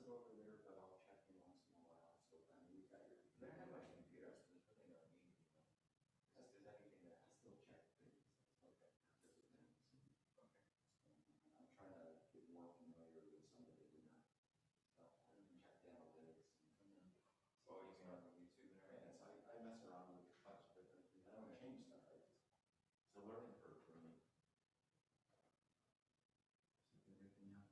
over there, but I'll check in once in a while. So I mean, you've got your. I have my computer, so there's nothing I need. Just there's anything that I still check things. okay. Just things. Okay. I'm trying to get more familiar with some of the stuff. I check the analytics. So you can on YouTube and everything. Yes, I mess around with a bunch of different things. I don't change stuff. It's a learning curve for me. Everything else.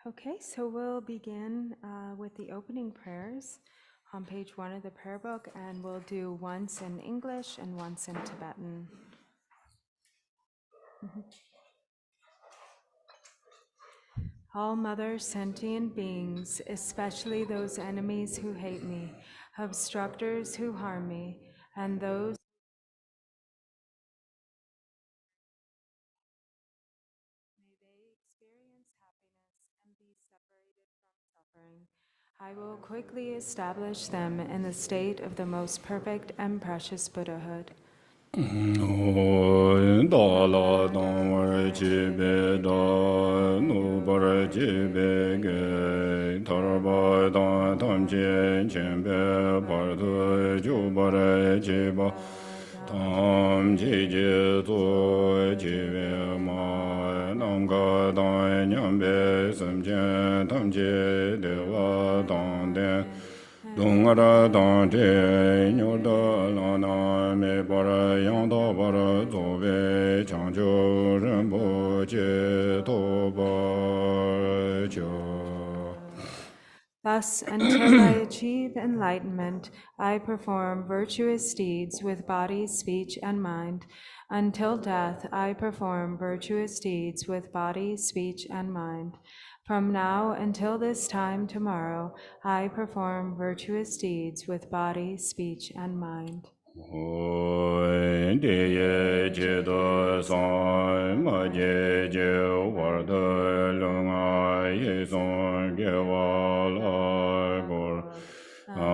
Okay, so we'll begin with the opening prayers on page 1 of the prayer book, and we'll do once in English and once in Tibetan. All mother sentient beings, especially those enemies who hate me, obstructors who harm me, and those may they experience happiness and be separated from suffering. I will quickly establish them in the state of the most perfect and precious Buddhahood. Dungara dante nyoda lana me para yanda para zobe Changchu Rinpoche toba cho. Thus, until I achieve enlightenment, I perform virtuous deeds with body, speech, and mind. Until death, I perform virtuous deeds with body, speech, and mind. From now until this time tomorrow, I perform virtuous deeds with body, speech, and mind. Diye Jido San Ma Je Je War De Lunga Ye Son Ge Wa La Gor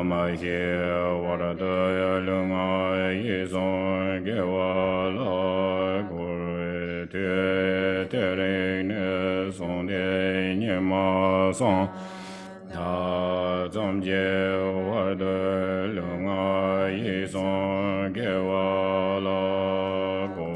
Ma He War De Lunga Ye Son Ge Wa La Gor Te Te Ring Ne Son De Nye Ma Son Da Zam Je War De Lunga Ye Son Ge Wa La Gor.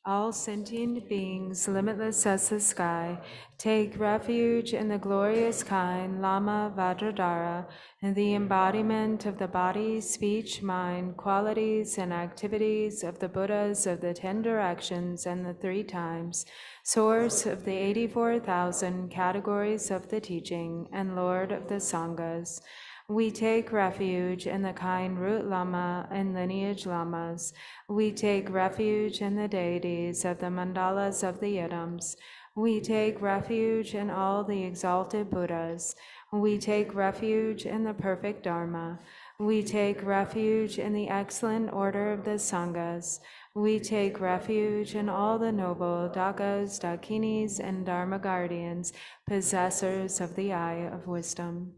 All sentient beings, limitless as the sky, take refuge in the glorious kind Lama Vajradhara, in the embodiment of the body, speech, mind, qualities, and activities of the Buddhas of the 10 directions and the 3 times, source of the 84,000 categories of the teaching, and Lord of the Sanghas. We take refuge in the kind root Lama and lineage Lamas. We take refuge in the deities of the mandalas of the Yidams. We take refuge in all the exalted Buddhas. We take refuge in the perfect Dharma. We take refuge in the excellent order of the Sanghas. We take refuge in all the noble Dakas, Dakinis, and Dharma guardians, possessors of the eye of wisdom.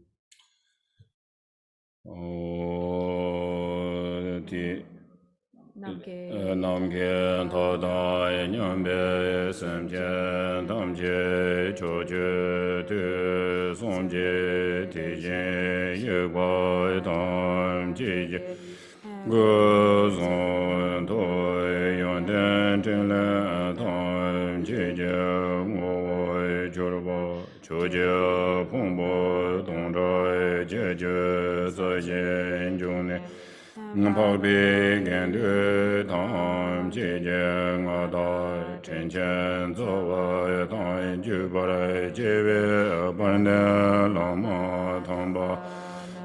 Namge Tada Nyambe Semje Damje Choje Tu Somje Tije Yegwa Dam Jije Gu Zon Toi Yonden Tile Tam Jije Ngoi Jurba Choje Pongbo Dongzai Jeje Zajen June Nampa Bi Gendu Tam Jije Ngada Chen Chen Zawa Tam Jubara Jebe Bande Lama Tamba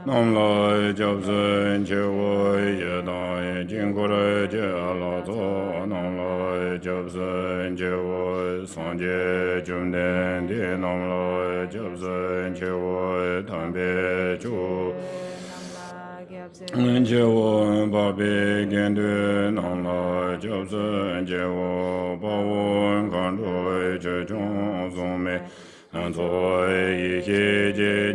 Namla Jabzin Chewa Yedai Jingura Jala Zo Namla Jabzin Chewa Sanje Jumden Di Namla Jabzin Chewa Tambe Chu Jewo Babi Gendu Namla Jabzin Jewo Bawon Kandu Jechong Zome Anzoi Yi Ji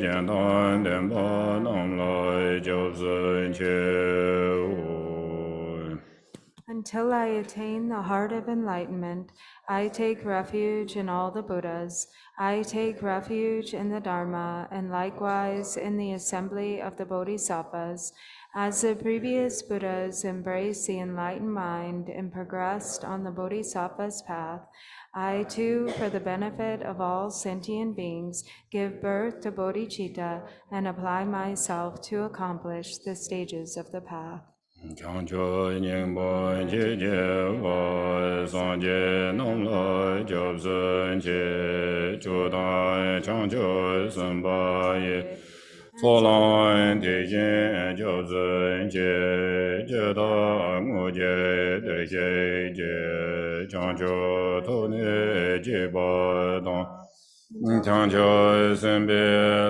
Jian Dan Den Ba Nam Lai Jiao Zhen Che Until I attain the heart of enlightenment, I take refuge in all the Buddhas. I take refuge in the Dharma, and likewise in the assembly of the Bodhisattvas. As the previous Buddhas embraced the enlightened mind and progressed on the Bodhisattva's path, I too, for the benefit of all sentient beings, give birth to bodhicitta and apply myself to accomplish the stages of the path. Jangchubling Ningpo Ji Wa Sanje Namla Gyabra Che Chudan Changchubling Ye Solan Tijin Gyabra Che Jeda Nguje Derje Je Jangchub Toni Jiba Dong Jangchub Senbe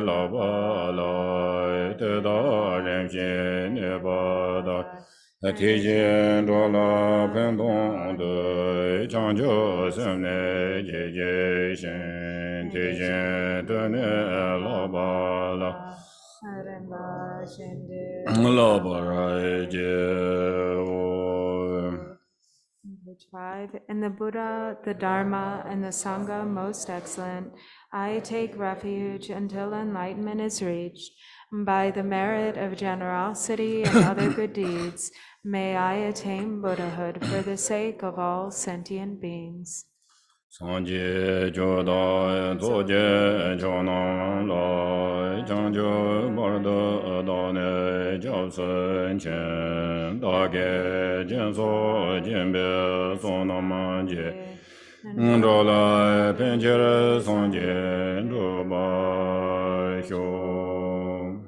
Laba Lai Teda Remshin Neba Da Tijin Dola Pendong De Jangchub Semne Je Shin Tijin Tene Laba La Laba Rai Je Page 5. In the Buddha, the Dharma, and the Sangha most excellent, I take refuge until enlightenment is reached. By the merit of generosity and other good deeds, may I attain Buddhahood for the sake of all sentient beings. Sanje Joda Dzogchen Chonam Lai Jangchubling Barda Dane Jabsen Chen Dage Jenso Jenbe Sonam Je Ndola Pencher Sanje Drupa Hyo.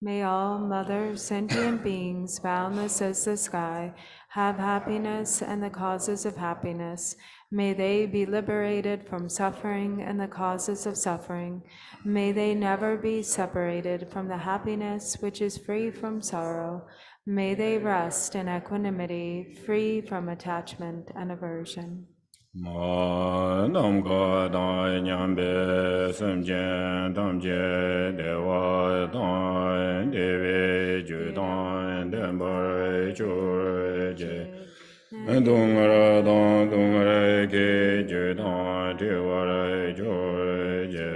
May all mother sentient beings, boundless as the sky, have happiness and the causes of happiness. May they be liberated from suffering and the causes of suffering. May they never be separated from the happiness which is free from sorrow. May they rest in equanimity, free from attachment and aversion. Ma nam ga da nyam be sem jen tam je de wa da de ve ju da de ba chu je dung ra ke ju da de wa ra chu je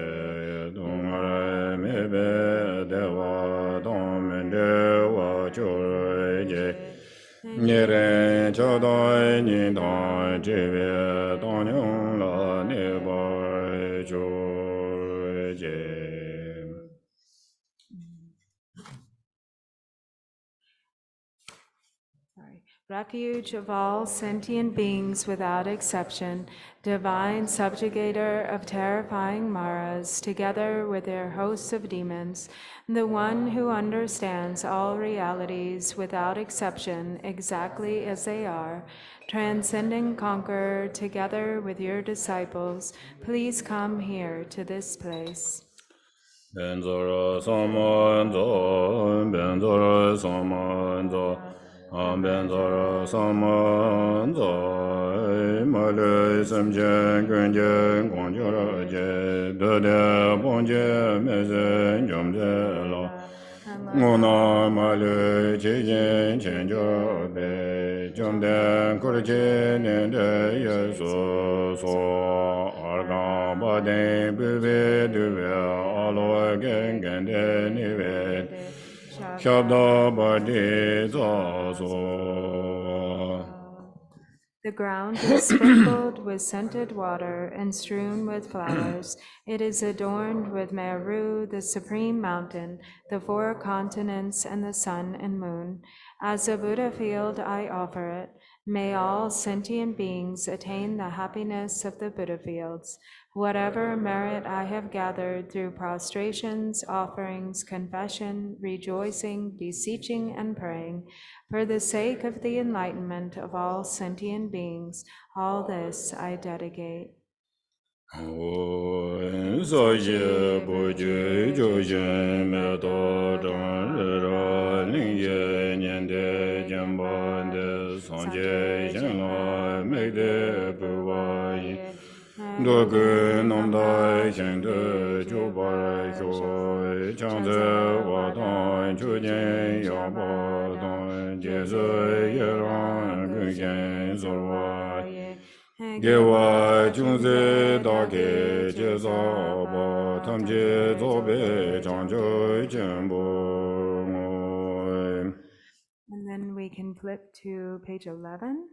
dung ra me be de wa da me de wa chu je Nyere chodai ni da jive da nyong la ne ba jo je. Refuge of all sentient beings without exception, divine subjugator of terrifying Maras, together with their hosts of demons, the one who understands all realities without exception exactly as they are, transcending conqueror, together with your disciples, please come here to this place. Benzora samanzo, benzora samanzo, benzora samanzo, male semjen gönjen gonjora je, dede bonje mezen jomje la. Ngona male chejen chenjo be, jomden kurje nende yeso so, arga baden bube dube alo gengen de nive, shabda bade zaso. The ground is sprinkled with scented water and strewn with flowers. It is adorned with Meru, the supreme mountain, the 4 continents, and the sun and moon. As a Buddha field, I offer it. May all sentient beings attain the happiness of the Buddha fields. Whatever merit I have gathered through prostrations, offerings, confession, rejoicing, beseeching, and praying, for the sake of the enlightenment of all sentient beings, all this I dedicate. Soje boje joje me do dong ra ling ye nian de jian ba de song jie xian la mei de bu wa yi do ge nam da xian de jiu ba xiu chang ze wa dong chu jian ya ba dong jie ze ye ran ge xian zo wa Gewa jungze dake jeza ba tamje zobe changjo jembo. And then we can flip to page 11.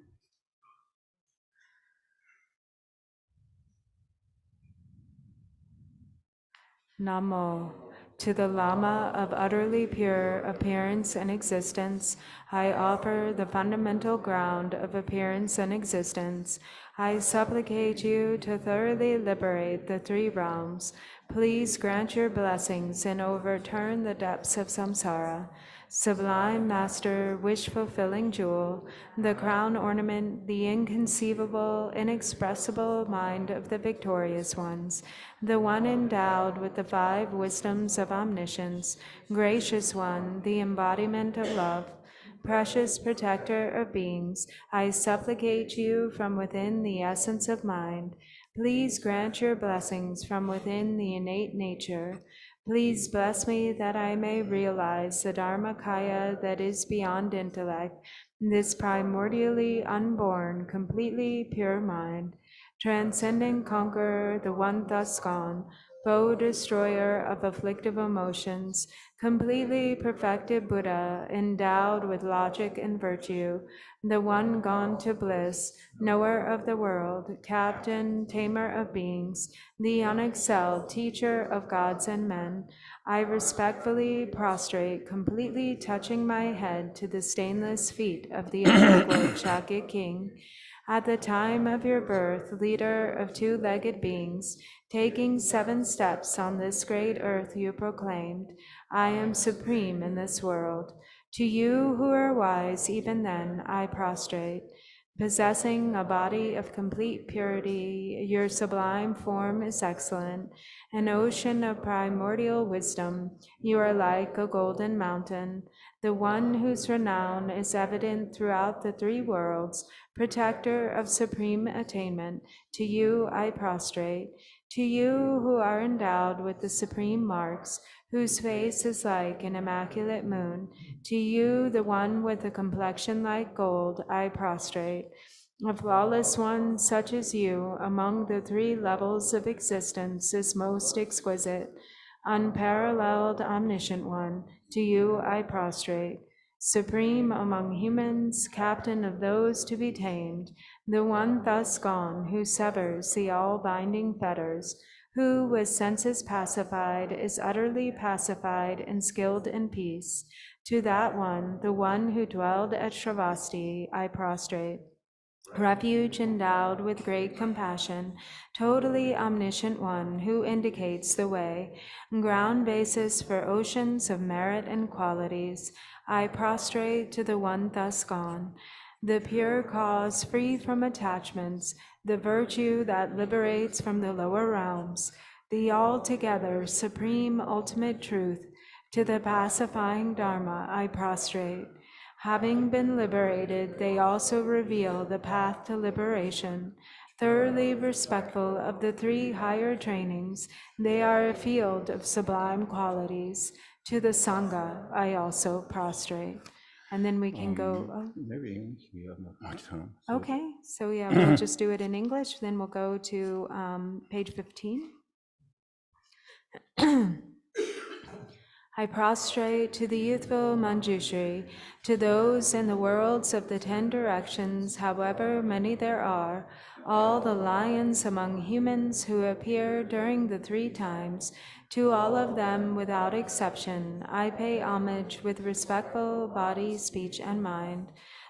Namo to the Lama of utterly pure appearance and existence, I offer the fundamental ground of appearance and existence. I supplicate you to thoroughly liberate the three realms. Please grant your blessings and overturn the depths of samsara. Sublime Master, wish-fulfilling jewel, the crown ornament, the inconceivable, inexpressible mind of the victorious ones, the one endowed with the five wisdoms of omniscience, gracious one, the embodiment of love, precious protector of beings, I supplicate you from within the essence of mind. Please grant your blessings from within the innate nature. Please bless me that I may realize the Dharmakaya that is beyond intellect, this primordially unborn, completely pure mind, transcending conqueror, the one thus gone, foe destroyer of afflictive emotions, completely perfected Buddha, endowed with logic and virtue, the one gone to bliss, knower of the world, captain, tamer of beings, the unexcelled teacher of gods and men, I respectfully prostrate, completely touching my head to the stainless feet of the unliquid Shakya King. At the time of your birth, leader of two-legged beings, taking 7 steps on this great earth you proclaimed, I am supreme in this world. To you who are wise, even then, I prostrate. Possessing a body of complete purity, your sublime form is excellent. An ocean of primordial wisdom, you are like a golden mountain, the one whose renown is evident throughout the 3 worlds, protector of supreme attainment. To you I prostrate. To you who are endowed with the supreme marks, whose face is like an immaculate moon, to you, the one with a complexion like gold, I prostrate. A flawless one such as you among the 3 levels of existence is most exquisite. Unparalleled omniscient one, to you I prostrate. Supreme among humans, captain of those to be tamed, the one thus gone who severs the all-binding fetters, who with senses pacified is utterly pacified and skilled in peace. To that one, the one who dwelled at Shravasti, I prostrate. Refuge endowed with great compassion, totally omniscient one who indicates the way, ground basis for oceans of merit and qualities, I prostrate to the one thus gone, the pure cause free from attachments, the virtue that liberates from the lower realms, the altogether supreme ultimate truth, to the pacifying Dharma I prostrate. Having been liberated, they also reveal the path to liberation. Thoroughly respectful of the 3 higher trainings, they are a field of sublime qualities. To the Sangha, I also prostrate. And then we can go. Maybe we have not much time. Okay, so yeah, we'll just do it in English. Then we'll go to page 15. I prostrate to the youthful Manjushri, to those in the worlds of the 10 directions, however many there are, all the lions among humans who appear during the 3 times, to all of them without exception, I pay homage with respectful body, speech, and mind.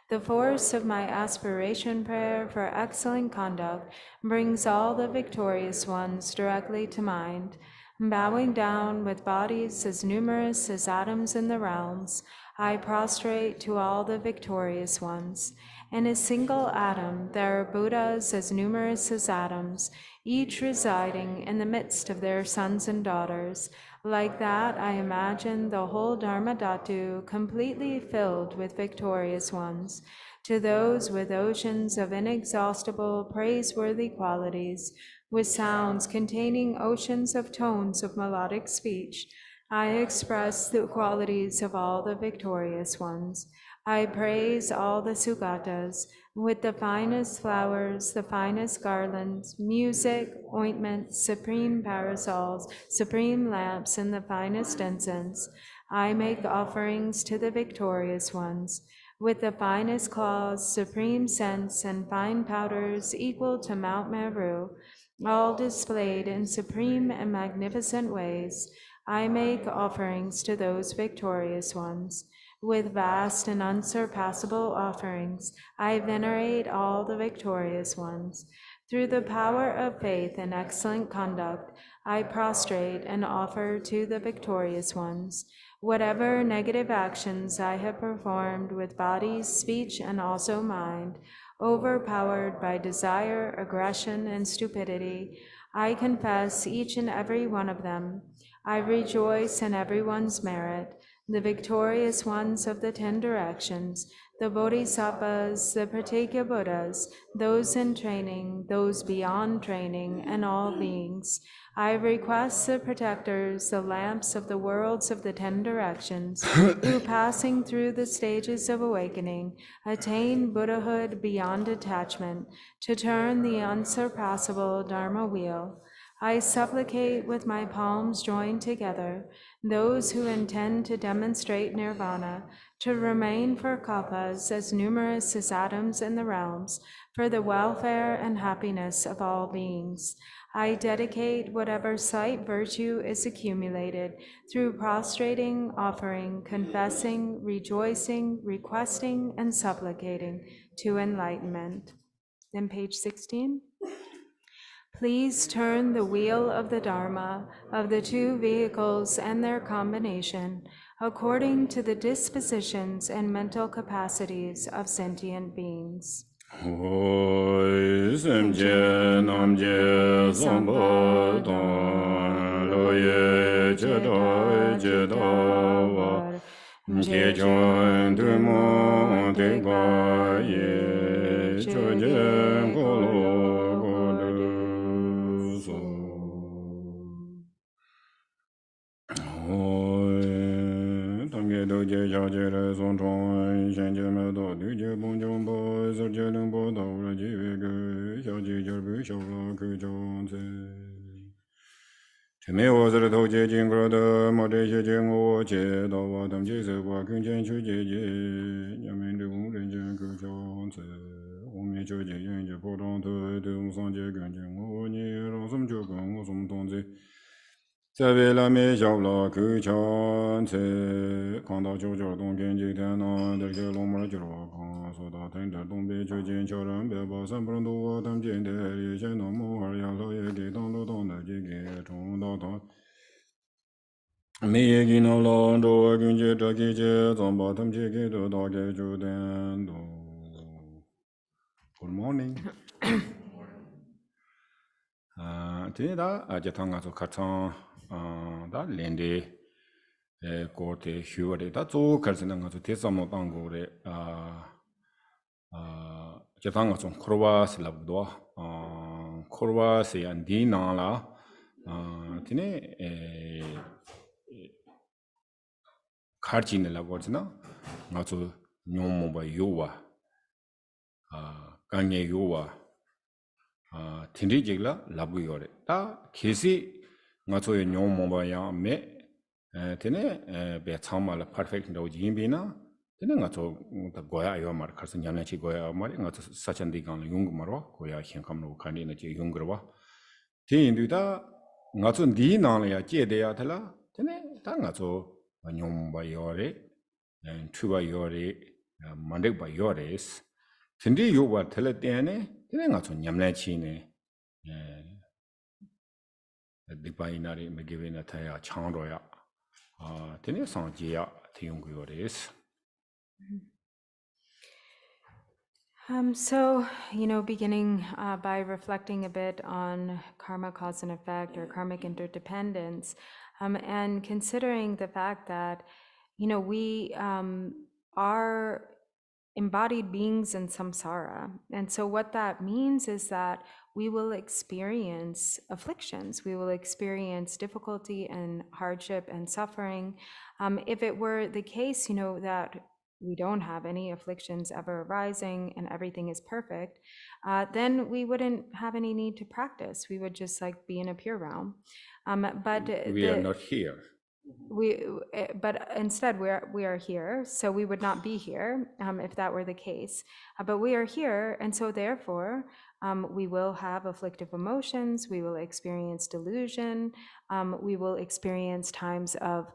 The force of my aspiration prayer for excellent conduct brings all the victorious ones directly to mind. Bowing down with bodies as numerous as atoms in the realms, I prostrate to all the victorious ones. In a single atom, there are Buddhas as numerous as atoms, each residing in the midst of their sons and daughters. Like that, I imagine the whole Dharmadhatu completely filled with victorious ones. To those with oceans of inexhaustible, praiseworthy qualities, with sounds containing oceans of tones of melodic speech, I express the qualities of all the victorious ones. I praise all the Sugatas with the finest flowers, the finest garlands, music, ointment, supreme parasols, supreme lamps, and the finest incense. I make offerings to the victorious ones with the finest cloths, supreme scents, and fine powders equal to Mount Meru, all displayed in supreme and magnificent ways. I make offerings to those victorious ones. With vast and unsurpassable offerings, I venerate all the victorious ones. Through the power of faith and excellent conduct, I prostrate and offer to the victorious ones. Whatever negative actions I have performed with body, speech, and also mind, overpowered by desire, aggression, and stupidity, I confess each and every one of them. I rejoice in everyone's merit, the victorious ones of the 10 directions, the Bodhisattvas, the Pratyeka Buddhas, those in training, those beyond training, and all beings. I request the protectors, the lamps of the worlds of the 10 directions, who passing through the stages of awakening, attain Buddhahood beyond attachment, to turn the unsurpassable Dharma wheel. I supplicate with my palms joined together those who intend to demonstrate nirvana, to remain for kalpas as numerous as atoms in the realms, for the welfare and happiness of all beings. I dedicate whatever slight virtue is accumulated through prostrating, offering, confessing, rejoicing, requesting, and supplicating to enlightenment. Then page 16. Please turn the wheel of the Dharma, of the 2 vehicles and their combination, according to the dispositions and mental capacities of sentient beings. Hoi semje namje samba don loye jedoi jedawa jejon dumo degba ye chojen kolo godu so. Hoi tamge doje jaje re son chong shen je me do du je bon jong bo ser je lung bo da wu ji we ge xiao ji je bu xiao la ku zhong zi. 前面我是头接经过的，莫这些经我接到我等接受我跟前去接接，人民的工人间够讲子，我们就接人就不当头，都上街跟前我你让什么就跟我什么东西。 在为了没小了口腔子，看到九角东边几天呢，这个龙门就我看，说到听着东北就见桥人别把三不人多，他们见的也见到木儿呀，老爷给当路当的这个冲到当。 每个人老着跟着这个节，咱把他们这个都大概就点都。Good morning. 今天da就谈个做课程，da连的过的学的，da做课程那个做第三么当过的就谈个从科瓦是拉不多，科瓦是安迪那啦，今天卡进的那个是呢，我做牛毛吧有啊，干叶有啊。 听这个了，拉不要的。但其实我做牛毛吧样没，天呢，别长嘛了 ，perfect 到这边呢，天呢我做的高压要嘛，可是娘们去高压嘛，我做啥子地方了用个嘛咯，高压先看么看的那就用个哇。天对的，我做地囊了呀，接的呀，他啦，天呢，但我做牛毛吧要的，出吧要的，满的吧要的是，天的有吧，他了点呢。 天天我从娘来起呢，礼拜一那里没给为那太阳强着呀，天天上街呀，挺用过的是。So, beginning by reflecting a bit on karma, cause and effect, or karmic interdependence, and considering the fact that, we are embodied beings in samsara. And so what that means is that we will experience afflictions, we will experience difficulty and hardship and suffering. If it were the case, that we don't have any afflictions ever arising and everything is perfect, then we wouldn't have any need to practice. We would just be in a pure realm. But we are not here. but instead we are here, so we would not be here if that were the case. But we are here, and so therefore we will have afflictive emotions. We will experience delusion. We will experience times of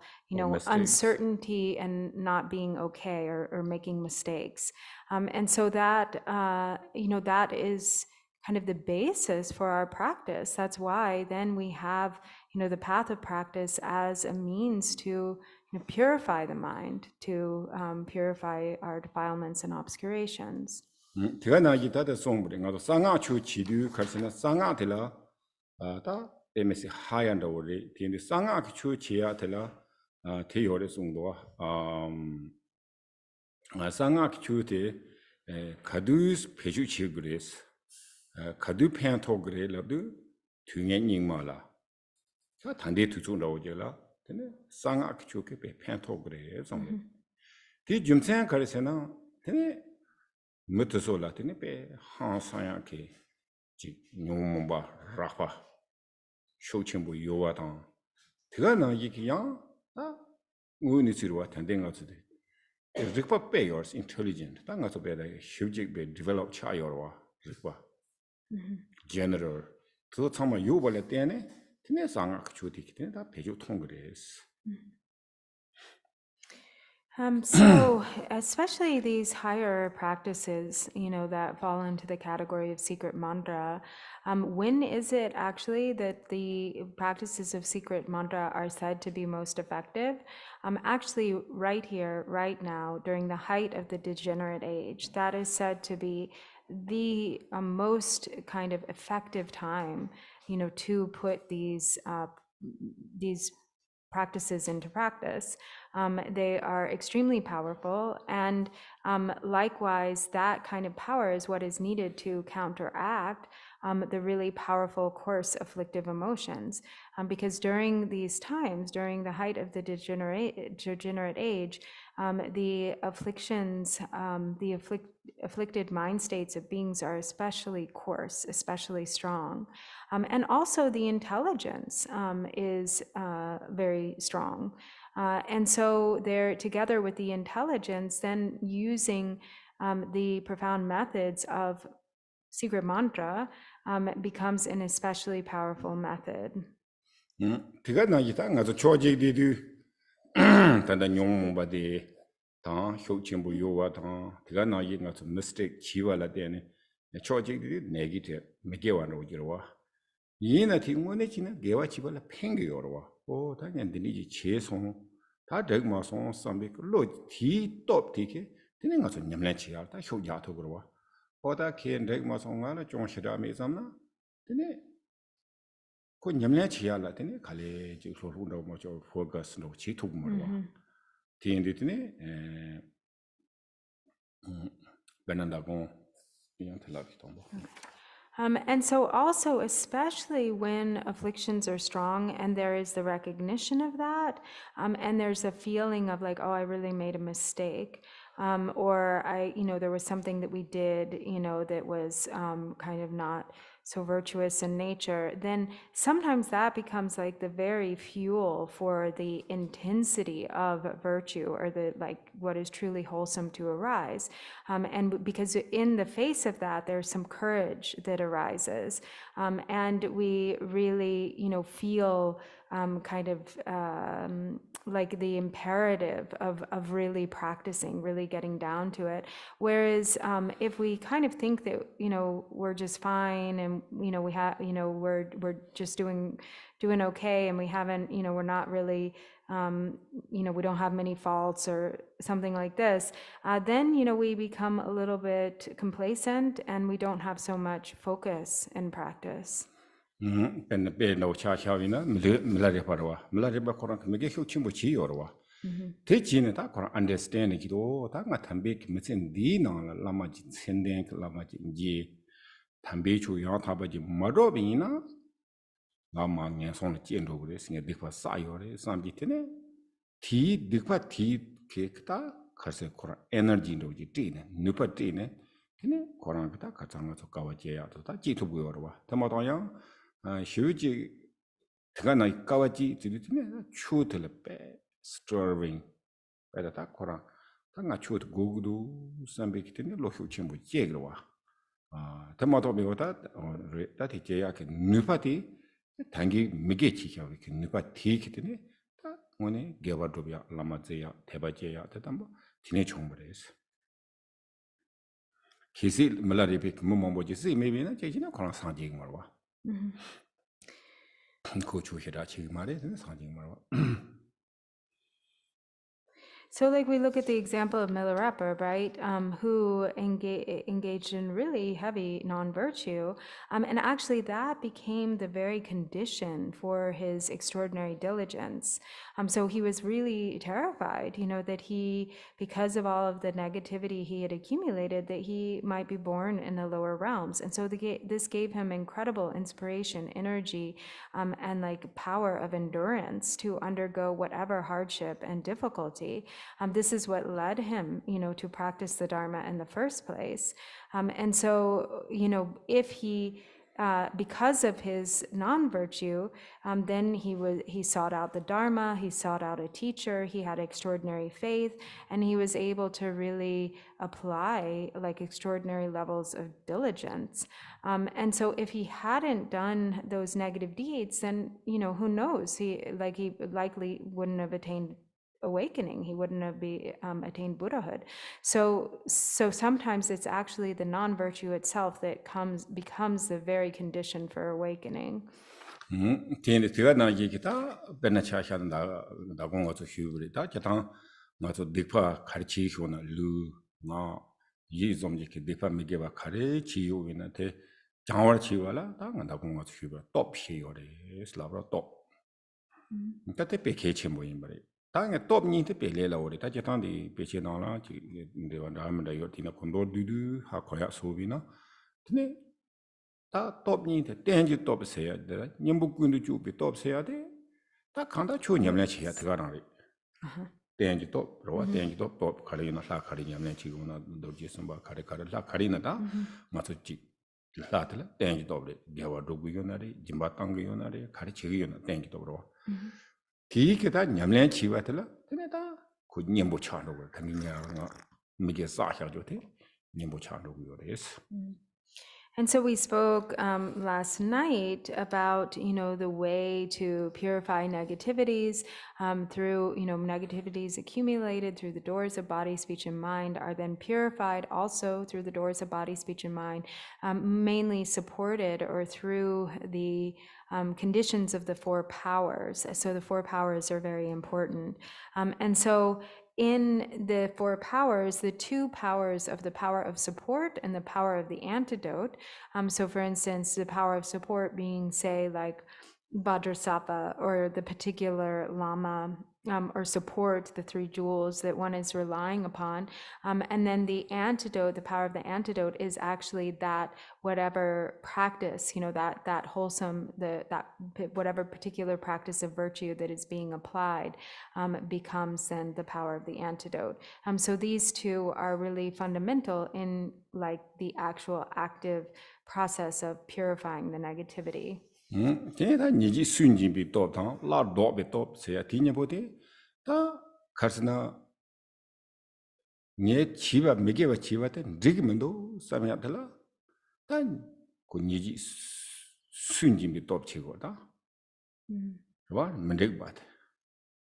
uncertainty and not being okay or making mistakes. And so that that is kind of the basis for our practice. That's why then we have the path of practice as a means to purify the mind, to purify our defilements and obscurations. 제가 나기다다 송부링 상아 추 지두 가르치는 상아들라 다 에메시 하얀다 우리 뒤에 상아 추 지야들라 대요의 송도 상아 추대 가두스 배주 지그레스 가두 팬토 그레라도 뒤에 닝마라 저 단대 두중로 오절라 근데 상아 추게 팬토 그레 송 뒤 좀생 가르치는 근데 Mutasola tinipe Hansayaki Nyumba Rafa Shochimbu Yovatan Tigana Yikiyan Unisirwa Tandinga today. Rikpa payors intelligent, Tangato Beda, Shujik be developed Chayorwa, Rikpa general. To Tama Yoba Latene, Tinesangak Chutik, Tinda Peju Tongres. So especially these higher practices, that fall into the category of secret mantra, when is it actually that the practices of secret mantra are said to be most effective? Actually, right here, right now, during the height of the degenerate age, that is said to be the most kind of effective time, to put these practices into practice. They are extremely powerful, and likewise, that kind of power is what is needed to counteract the really powerful coarse afflictive emotions. Because during these times, during the height of the degenerate age, the afflictions, the afflicted mind states of beings are especially coarse, especially strong. And also the intelligence is very strong. And so they're together with the intelligence, then using the profound methods of secret mantra becomes an especially powerful method. Yina tingone china gewa chibala pengi yorwa. O ta nyandini che song ta degma song sambi lo ti top tike tine nga so nyamlan chiya ta hyo ya to gorwa. O ta ken degma song la chong shida me samna tine ko nyamlan chiya la tine khale ji lo ru no mo cho focus no chi thuk mo wa. Tin de tine benanda gon yang thala ki tombo. And so also, especially when afflictions are strong and there is the recognition of that, and there's a feeling of like, oh, I really made a mistake, or there was something that we did, that was kind of not so virtuous in nature, then sometimes that becomes like the very fuel for the intensity of virtue, or the what is truly wholesome to arise. And because in the face of that, there's some courage that arises, and we really, feel kind of like the imperative of really practicing, really getting down to it. Whereas if we kind of think that we're just fine, and we have we're just doing okay, and we haven't we're not really we don't have many faults or something like this, then we become a little bit complacent, and we don't have so much focus in practice. Ben be no cha chawina mlare parwa mlare ba koran mege hyo chimbo chi yorwa te chine ta koran understand ki do ta nga thambe ki mchen di na la ma ji senden la ma ji thambe chu ya tha ba ji ma ro bi na la ma nge son ji ndo gre singe dikwa sa yore sam ji tene ti dikwa ti ke ta khase koran energy ndo ji ti ne nupa ti ne tene koran ta ka chang so ka wa je ya to ta ji thu bu yorwa ta ma ta yang Shuji Tagana Kawaji to the shoot stirring by the Takora. Tanga shoot Gugu, some big tin, Lohu Chimbu Jegwa. Tomato Biota, or that is Jayak Nupati, Tangi Migechi, we can Nupa take it in it. One Gyabra Lamazea, Tebajea, Tatambo, Teenage Hombres. Kisi Malaripic Mumboji, maybe not Jajina Sanjing Marwa. Coach Hirachi Mare and Sanjing Marwa. So, like, we look at the example of Milarepa, right, who engaged in really heavy non-virtue, and actually that became the very condition for his extraordinary diligence. So he was really terrified, that he, because of all of the negativity he had accumulated, that he might be born in the lower realms. And so this gave him incredible inspiration, energy, and like power of endurance to undergo whatever hardship and difficulty. This is what led him, to practice the Dharma in the first place. And so, if he, because of his non-virtue, then he sought out the Dharma, he sought out a teacher, he had extraordinary faith, and he was able to really apply like extraordinary levels of diligence. And so if he hadn't done those negative deeds, then, who knows, he likely wouldn't have attained awakening, he wouldn't have attained Buddhahood. So sometimes it's actually the non-virtue itself that becomes the very condition for awakening. Tang top ni te pele la ore ta jetang di peche na la de wan da da yo tina kondo du ha khoya so bi na tne ta top ni te ten ji top se ya de nyembu kun du ju bi top se ya de ta khanda chu nyam le che ya de ga na ri ten ji top ro ten ji top khari na la khari nyam le chi go na do ji sam ba khari la khari na da ma so chi la de la ten ji top de gyawa do gu yo na ri jimba tang yo na ri khari chi yo na ten ji top ro Tikita Nyamlan Chivatala, Teneta could Nimbo Chano, Kanya Migasa Jote, Nimbo Chano. And so we spoke last night about, the way to purify negativities through, negativities accumulated through the doors of body, speech, and mind are then purified also through the doors of body, speech, and mind, mainly supported or through the conditions of the four powers. So the four powers are very important. And so in the four powers, the two powers of the power of support and the power of the antidote. So for instance, the power of support being, say, like Vajrasattva or the particular Lama, or support the three jewels that one is relying upon. And then the antidote, the power of the antidote is actually that whatever practice, that wholesome, that whatever particular practice of virtue that is being applied becomes then the power of the antidote. So these two are really fundamental in like the actual active process of purifying the negativity. Tena Niji Sunjin be top down, lot dog be top, say a tinya body, ta Karsana Nye Chiva, Megeva Chiva, Digmendo, Samiatella, then could Niji Sunjin be top chigoda. What? Mendigbat.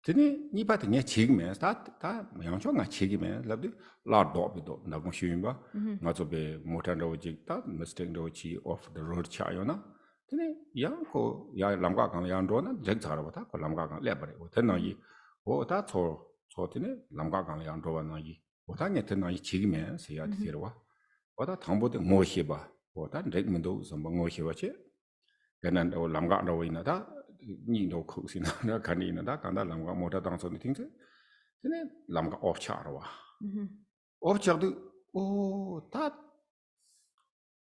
Tini, Nipat Nye Chigman, that Yanchong a Chigman, loved it, lot dog be top, Nagon Shimba, not to be Motando Jigta, mistake dochi off the road Chayona. Tene yang ko ya lamga kang yang do na jek chara ba ta ko lamga kang le bare o ten na yi o ta cho tene lamga kang yang do ba na yi o ta nge ten na yi chi gi me se ya ti ro wa o ta thang bo de ngo xie ba o ta rek men do sam ba ngo xie ba che ga nan do lamga do wi na ta ni do khu si na ka ni na da kan da lamga mo ta dang so ni ting se tene lamga off cha ro wa off cha du o ta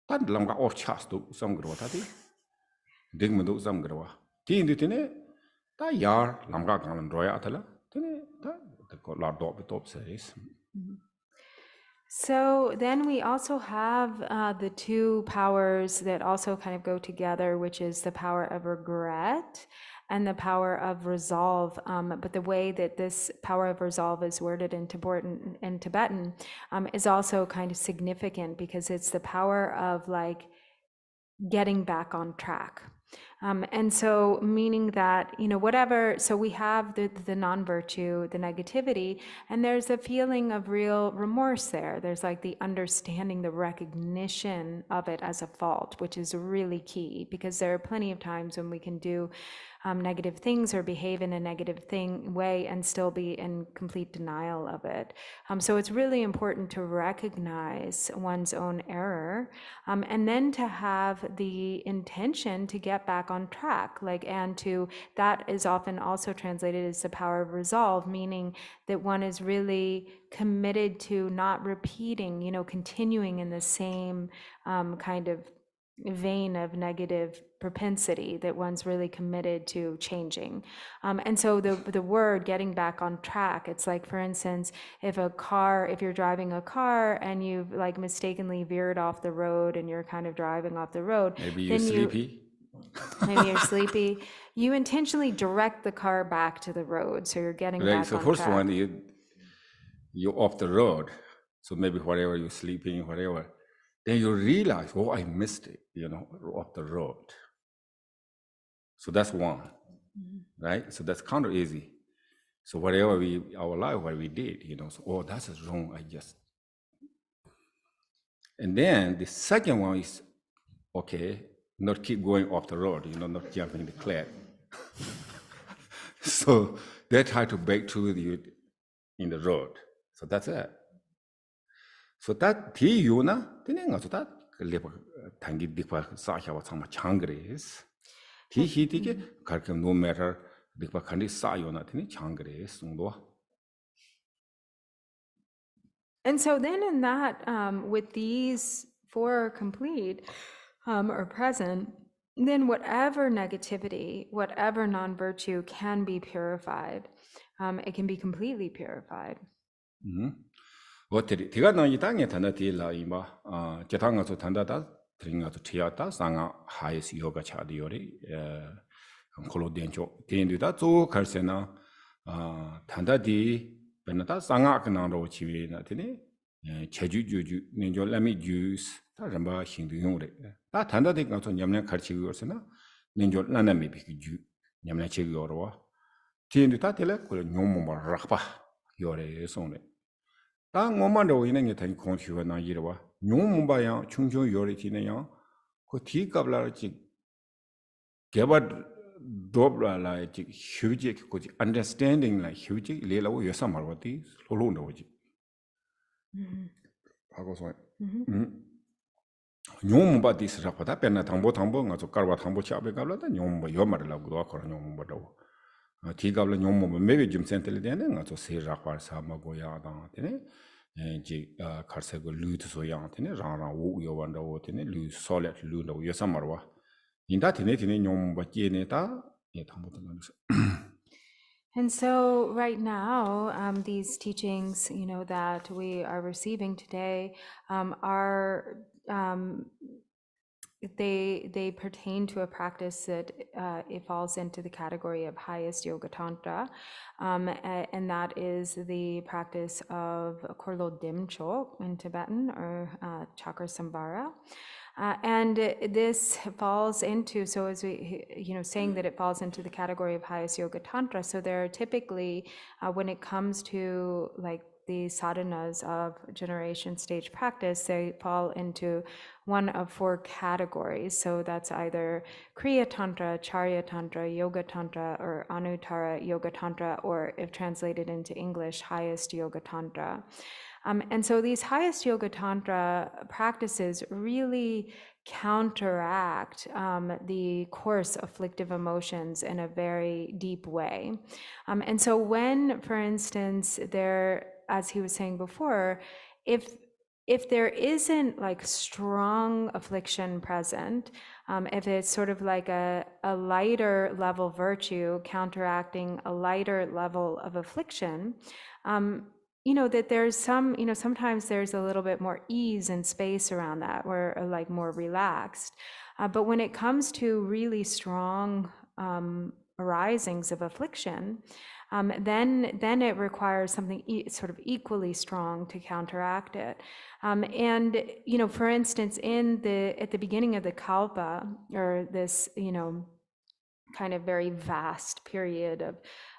lamga off cha sto sam gro ta ti Digmendo Zamgrawa. Tine, ta yar, Lamga and Roya Atala, Tine, the Lord Dop top says. So then we also have the two powers that also kind of go together, which is the power of regret and the power of resolve. But the way that this power of resolve is worded in Tibetan is also kind of significant, because it's the power of like getting back on track. And so meaning that, whatever, so we have the non-virtue, the negativity, and there's a feeling of real remorse there. There's like the understanding, the recognition of it as a fault, which is really key, because there are plenty of times when we can do negative things or behave in a negative way and still be in complete denial of it. So it's really important to recognize one's own error, and then to have the intention to get back on track, that is often also translated as the power of resolve, meaning that one is really committed to not repeating, continuing in the same kind of vein of negative propensity, that one's really committed to changing. And so the word getting back on track, it's like, for instance, if you're driving a car and you've like mistakenly veered off the road and you're kind of driving off the road. Maybe you're sleepy. Maybe you're sleepy. You intentionally direct the car back to the road, so you're getting back on track. So first one, you're off the road. So maybe whatever you're sleeping, whatever. Then you realize, oh, I missed it, off the road. So that's one, right? So that's kind of easy. So whatever our life, what we did, so, oh, that's wrong, And then the second one is, okay, not keep going off the road, not jumping the cliff. So they try to break through in the road. So that's it. So that Tiyuna, Tinanga, that Tangi Dipa Sahawa Sama Changres. Tihitike, Karkam no matter Dipa Kandi Sayona, Tini Changres, Undo. And so then in that, with these four complete or present, then whatever negativity, whatever non-virtue can be purified. It can be completely purified. Tiga na yitang tanda tila ima jetanga to tanda da tringa to tiata sanga highest yoga chadi yori kolo dencho tendu da zo karsena tanda di benata sanga kana ro chiwi na tini cheju juju nenjo lami juice ta ramba hindu yore ta tanda de ga to nyamne karchi yorsena nenjo lana mi bi ju nyamne che yorwa tendu ta tele ko nyomo ma rakpa yore sonne 다 뭐만도 있는 게 된 공식이나 이러와 용문바야 충청 요리티네요 그 뒤갑라지 개발 dob라라지 휴지 그지 understanding 라 휴지 레라고 여사 말거디 솔로는 거지 하고서 용문바디스라보다 변나 당보 가서 깔바 당보 차베 갑라다 용문바 요말라고 그러 용문바도 뒤갑라 용문바 매비 좀 센터를 되는 가서 세라과 사마고야다 되네 지 카르세고 루트소 양테네 라라 오 요반도 테네 루 솔렛 루노 여사마와 인다 테네 용문바 제네다 예 당보도 나서 And so right now, these teachings, that we are receiving today, are they pertain to a practice that it falls into the category of highest yoga tantra, and that is the practice of Korlo Dimcho in Tibetan, or Chakrasamvara. And this falls into, so as we, saying that it falls into the category of highest yoga tantra. So there are typically, when it comes to like the sadhanas of generation stage practice, they fall into one of four categories. So that's either Kriya Tantra, Charya Tantra, Yoga Tantra, or Anuttara Yoga Tantra, or if translated into English, highest Yoga Tantra. And so these highest Yoga Tantra practices really counteract the coarse afflictive emotions in a very deep way. And so when, for instance, as he was saying before, if there isn't like strong affliction present, if it's sort of like a lighter level virtue counteracting a lighter level of affliction, that there's sometimes there's a little bit more ease and space around that, we're like more relaxed. But when it comes to really strong arisings of affliction, then it requires something sort of equally strong to counteract it. And for instance, at the beginning of the kalpa, or this kind of very vast period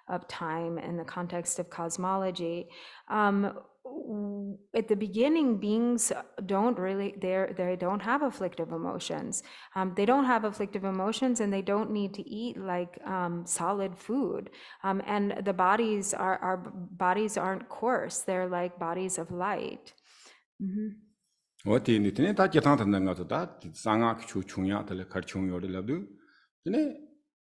of time in the context of cosmology, at the beginning, beings they don't have afflictive emotions. They don't have afflictive emotions, and they don't need to eat like solid food. And the bodies our bodies aren't coarse; they're like bodies of light. 어디 있는데 다 기타한테 가서다 상악 추 중야들 가르치용요를 라도 근데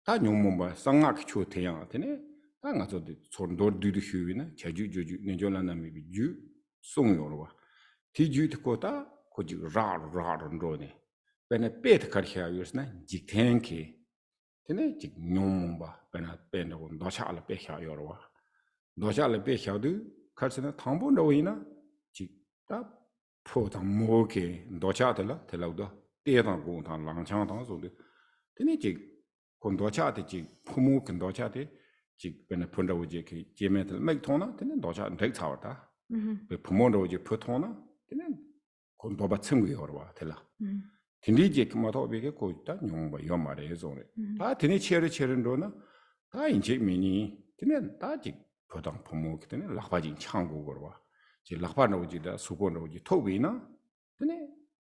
다 용몸바 상악 추 대양한테네 다 가서 손도 뒤도 휴위나 제주주주 내존란남이 주 송요로 와 뒤주 듣고다 고지 라라런로네 베네 베트 가르치야요스나 직텐케 근데 직 용몸바 베나 베나고 노샤알 베샤요로 와 노샤알 베샤도 가르치나 당본로이나 직다 포당 모게 노차들라 telaudo 대당 공탄 랑창당 소데 되네지 콘도차데 포모 콘도차데 지 베네 폰다오지 그 제메들 맥토나 되네 노차 렉차와다 베 포모도지 포토나 되네 콘도바 층위어와 tel라 딘디지 그마도 베게 고있다 용바 요마레 zo네 다 되네 체르체른도나 다 인제 미니 되네 다지 포당 포모 되네 락바진 창고거와 지 락바노지다 수고노지 토비나 근데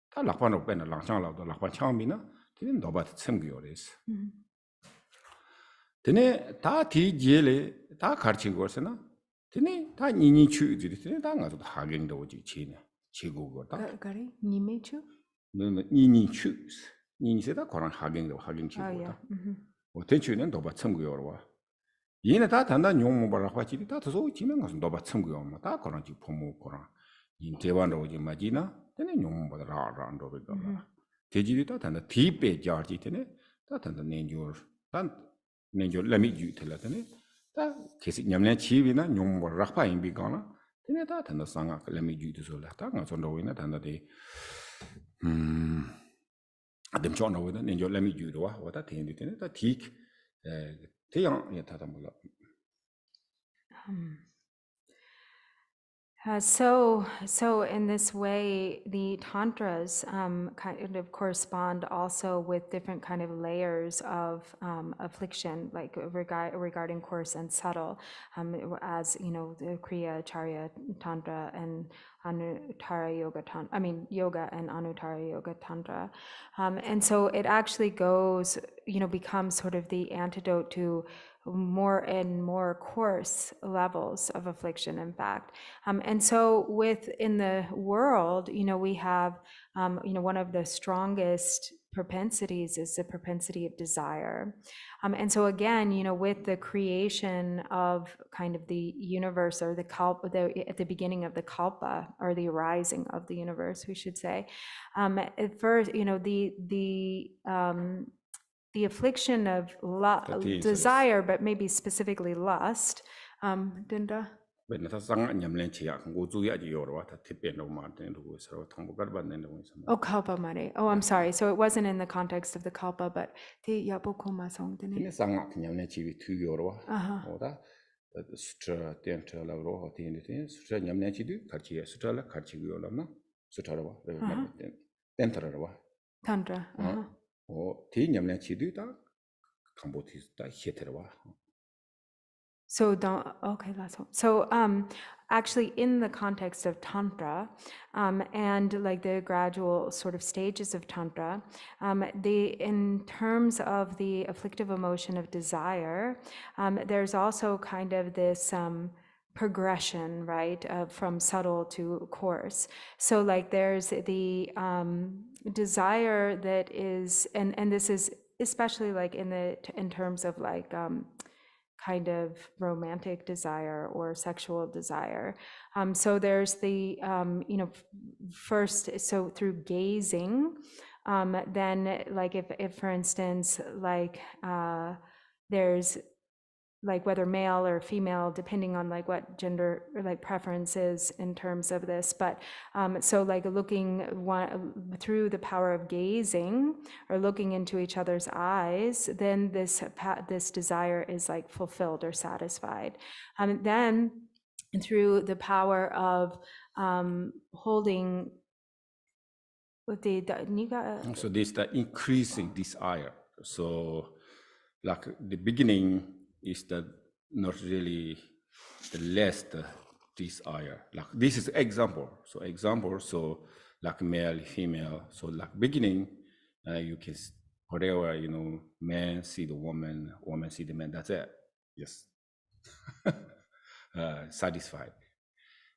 다 락바노 빼나 랑창라도 락바 창미나 근데 너바트 쳔기요레스 근데 다 디제레 다 가르친 거스나 근데 다 니니 추지리 근데 다 가서 하경도 오지 지네 지고거다 가리 니메추 니니 추 니니세다 거랑 하경도 하경 지고다 어텐추는 너바 쳔기요로와 얘네 다 단단 용모바라 화지리 다 더서 지면 가서 너바 첨구요 다 그런 지 포모 거랑 이 대완로 오지 마지나 되네 용모바라 라란도 그러다 대지리 다 단다 디베 자지 되네 다 단다 내조 단 내조 레미 주텔라 되네 다 계속 냠내 지비나 용모바라 라파인 비가나 되네 다 단다 상가 레미 주도서라 다 가서 너위나 단다데 아담 존노다 내조 레미 주도와 와다 되네 되네 다딕 대양 예타다 몰라. So in this way, the tantras kind of correspond also with different kind of layers of affliction, like regarding coarse and subtle, as the Kriya Charya Tantra and Anuttara Yoga Tantra. Yoga and Anuttara Yoga Tantra, and so it actually goes, becomes sort of the antidote to more and more coarse levels of affliction, in fact. And so within the world, we have, one of the strongest propensities is the propensity of desire. And so again, with the creation of kind of the universe, or the kalpa, at the beginning of the kalpa, or the arising of the universe, we should say, at first, the affliction of desire, but maybe specifically lust. Dinda? Oh, kalpa mare. Oh, I'm sorry. So it wasn't in the context of the kalpa, but the yapokoma song. Sutra tentra la roho tiene sutra nyamne chidu karchi sutra la karchi yola sutra wa tentra wa Tantra. ti nyamne chidu ta kamboti ta heter wa. So actually in the context of Tantra, and like the gradual sort of stages of Tantra, in terms of the afflictive emotion of desire, there's also kind of this progression, right, from subtle to coarse. So like there's the desire that is, and this is especially like in terms of like kind of romantic desire or sexual desire. So there's the, first, so through gazing, then like if for instance, like there's like whether male or female, depending on like what gender or like preference is in terms of this. But so like looking through the power of gazing or looking into each other's eyes, then this desire is like fulfilled or satisfied. Then through the power of holding with the so this the increasing desire. So like the beginning is the not really the less the desire. Like this is example. So like male, female. So like beginning, you can whatever man see the woman, woman see the man. That's it. Yes, satisfied.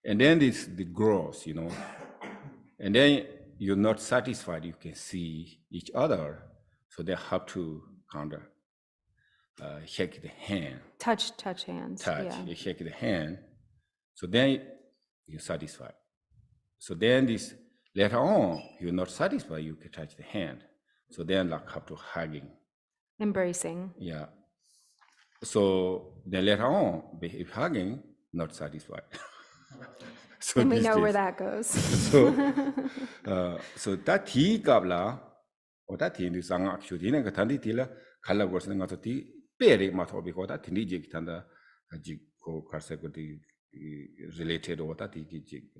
And then this the growth, and then you're not satisfied. You can see each other, so they have to kind of shake the hand. Touch hands. You shake the hand. So then you're satisfied. So then this later on, you're not satisfied, you can touch the hand. So then like have to hugging. Embracing. Yeah. So then later on, if hugging, not satisfied. So and we know where that goes. So that he gabla, or that he is an actually in a candidilla, color was in the peri matobi, or that Tindijik Tanda, a jiko carsecurity related or that he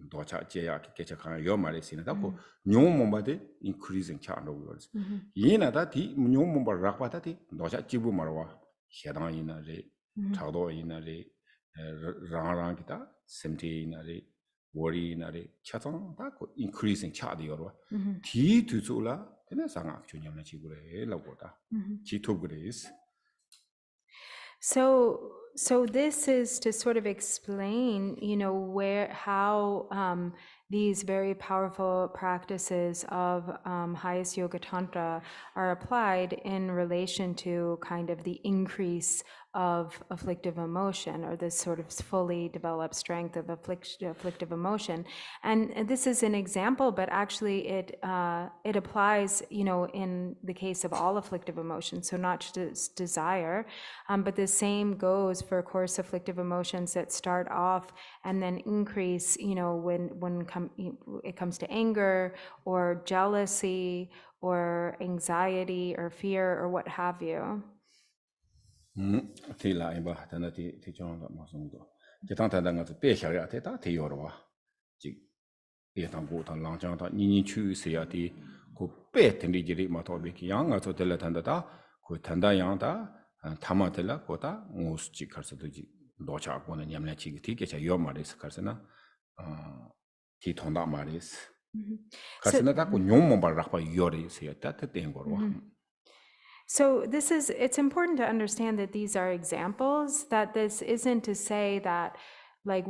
docha jaya ketchaka yomaris in a tapo, no mombade increasing chart of words. Yena that he, no momba rapatati, docha jibu marwa, Shadan in a re, Tado in a re, Rangita, 70 in a re. Worry in a chatton, increasing chadi or tea to Zula, and a sang actually la water. Chito grace. So this is to sort of explain, how these very powerful practices of highest yoga tantra are applied in relation to kind of the increase of afflictive emotion, or this sort of fully developed strength of afflictive emotion. And this is an example, but actually it applies, in the case of all afflictive emotions, so not just desire, but the same goes for coarse afflictive emotions that start off and then increase, when it comes to anger or jealousy or anxiety or fear or what have you. Tila imba tanati tichon masungo. Jetantanga to pesha teta tiorwa. Jig Yetangutan Langjanta, Nini Chu Siati, who bet in the Jiri Matobik Yang, as Tela Tandata, who Tanda Yanta, and Tamatella, Kota, most Chikarsatuji, Docha, one and Yamnachi, Tikes, Yomaris, Karsana, Titonda Maris. Karsanata, Yomba Rapa Yori, that thing. So it's important to understand that these are examples, that this isn't to say that like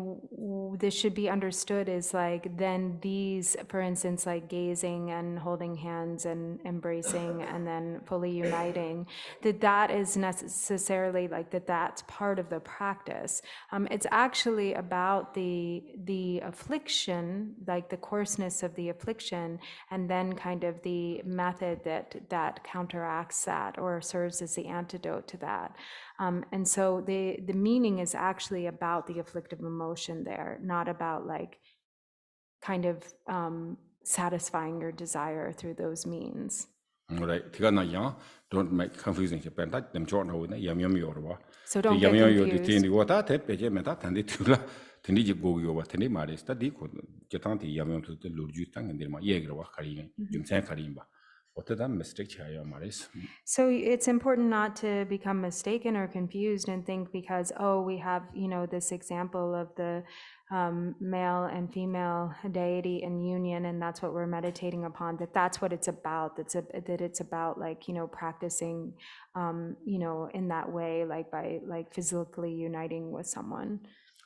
this should be understood as like then these, for instance, like gazing and holding hands and embracing and then fully uniting, that is necessarily like that's part of the practice. It's actually about the affliction, like the coarseness of the affliction, and then kind of the method that counteracts that or serves as the antidote to that. And so the meaning is actually about the afflictive emotion there, not about like kind of satisfying your desire through those means. Right. Don't make confusing. So don't get confused. So it's important not to become mistaken or confused and think because, we have, this example of the male and female deity in union, and that's what we're meditating upon, that's what it's about, that it's about like, practicing, in that way, like by like physically uniting with someone.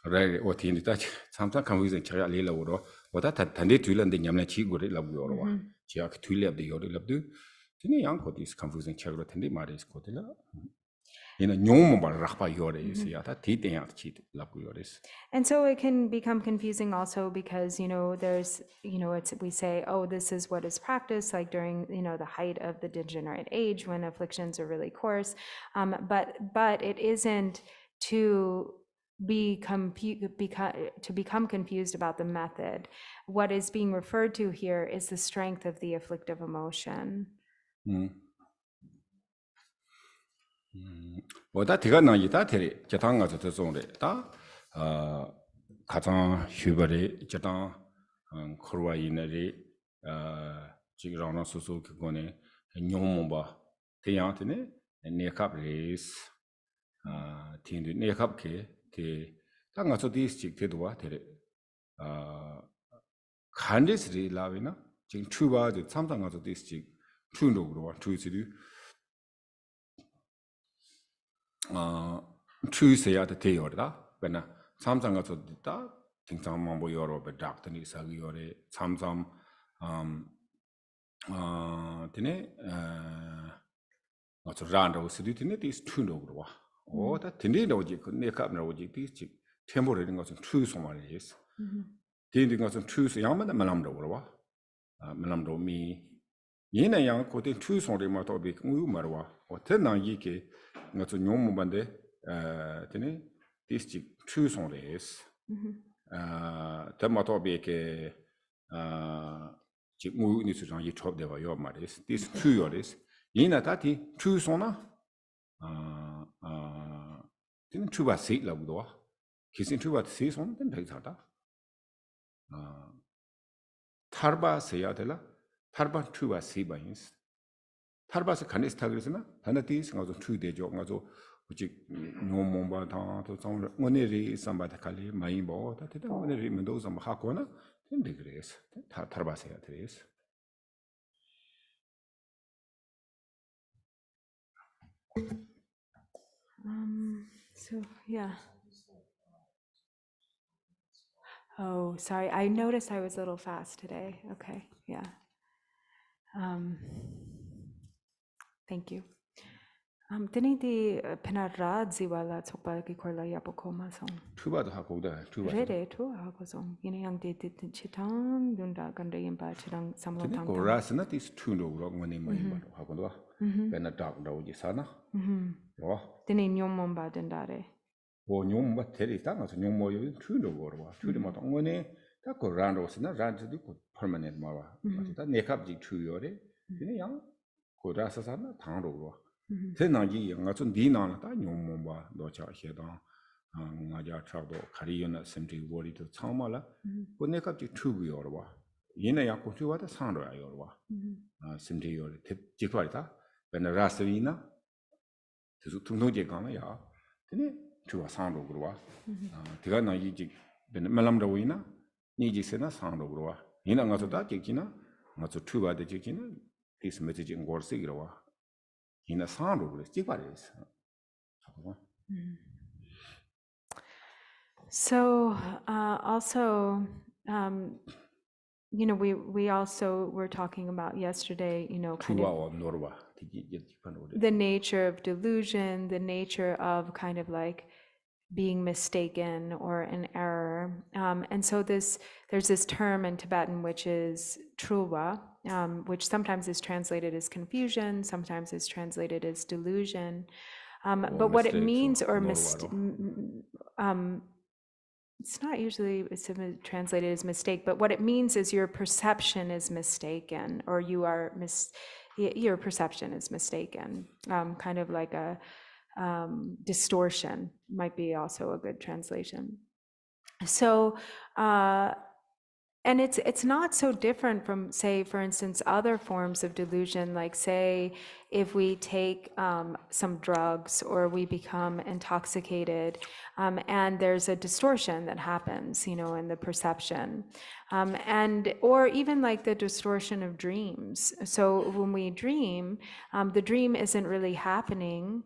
Right, what in the touch, sometimes confusing Charlie Loro, what I tended to learn the Yamnachi good love your Chiak to love the Yori love do. Tini uncle is confusing Charlotte and the Maris Cotilla. In a new Rapa Yoris, Yata, Titan out cheat love yoris. And so it can become confusing also because, there's, we say, this is what is practiced, like during, the height of the degenerate age when afflictions are really coarse. But it isn't to become confused about the method. What is being referred to here is the strength of the afflictive emotion. 오다 티가나이 다테리 제탕가서 저송래 다 가장 휴버리 제탕 코르와이네리 지그라나 소소 그거네 뇽몬바 대양테네 네캅레스 틴드 네캅케 티 땅가서 디스틱 테도와 테레 칸데스리 라비나 지금 추바드 삼상가서 디스틱 추노그로와 추시리 추세야데 테요르다 베나 삼상가서 디다 팅상망보 요로 베닥트니 사기요레 삼삼 테네 어저 란도 스디티네 디스 추노그로와 오다 테네로지 네캅나로지 디스 템포레는 것은 추소말이스 디는 것은 추소 양만 말람도로와 말람도미 얘네 양 고대 추소리마 도비 우마로와 어때나 이게 것은 용문반데 테네 디스 추소레스 테마토비게 지금 무니 수장 이 첩대와 요 말이스 디스 추요레스 얘네 다티 추소나 tienen chuba se la budoa kisin chuba se son den pegzada tarba se ya dela tarba chuba se bains tarba se kanis tagrisna hanati ngazo chude jo ngazo uji nomomba ta to song ngoneri samba ta kali mai bo ta te ngoneri mendo samba hakona den degres tarba se ya tres. So yeah. Oh, sorry. I noticed I was a little fast today. Okay, yeah. Thank you. Dini di penarad ziwala tsokpa ki korla yapokoma song. Chuba da hakoda chuba. Rede tu hako song. Yini yang di chitang dunda ganda yimba chitang samlo tang. Ko rasna tis chuno ro ngani mai ba hakoda. Bena dak da uji sana. Dini nyomomba dundare. nyomba teri ta ngaso nyomo yo chuno ro chuno ma tong ngone ta ko rando sna rando di ko permanent ma ba. Ta nekap ji chuyo re. Dini yang ko rasa sana tang ro. Tenaji ngaso di na ta nyomomba do cha hedang. ngaja chagdo kariyona simti wori to chamala ko nekap ji chuyo ro ba. Yina ya ko chuwa ta san ro ya ro ba. Simti yo te jikwalita bena rasina 그 통통제 가면 야 근데 주와 상로 그러와 내가 나 이지 말람도 보이나 니지세나 상로 그러와 이나 가서 다 찍기나 가서 추바데 찍기나 디스 메시지 ngorsi 그러와 이나 상로 그래 찍바레스 So also you know, we also were talking about yesterday, you know, kind of the nature of delusion, the nature of kind of like being mistaken or an error. And so there's this term in Tibetan which is truwa, which sometimes is translated as confusion, sometimes is translated as delusion. But what it means, or it's not usually translated as mistake, but what it means is your perception is mistaken, or your perception is mistaken. Kind of like a distortion might be also a good translation. So, and it's not so different from, say, for instance, other forms of delusion, like say, if we take some drugs or we become intoxicated, and there's a distortion that happens, you know, in the perception, or even like the distortion of dreams. So when we dream, the dream isn't really happening,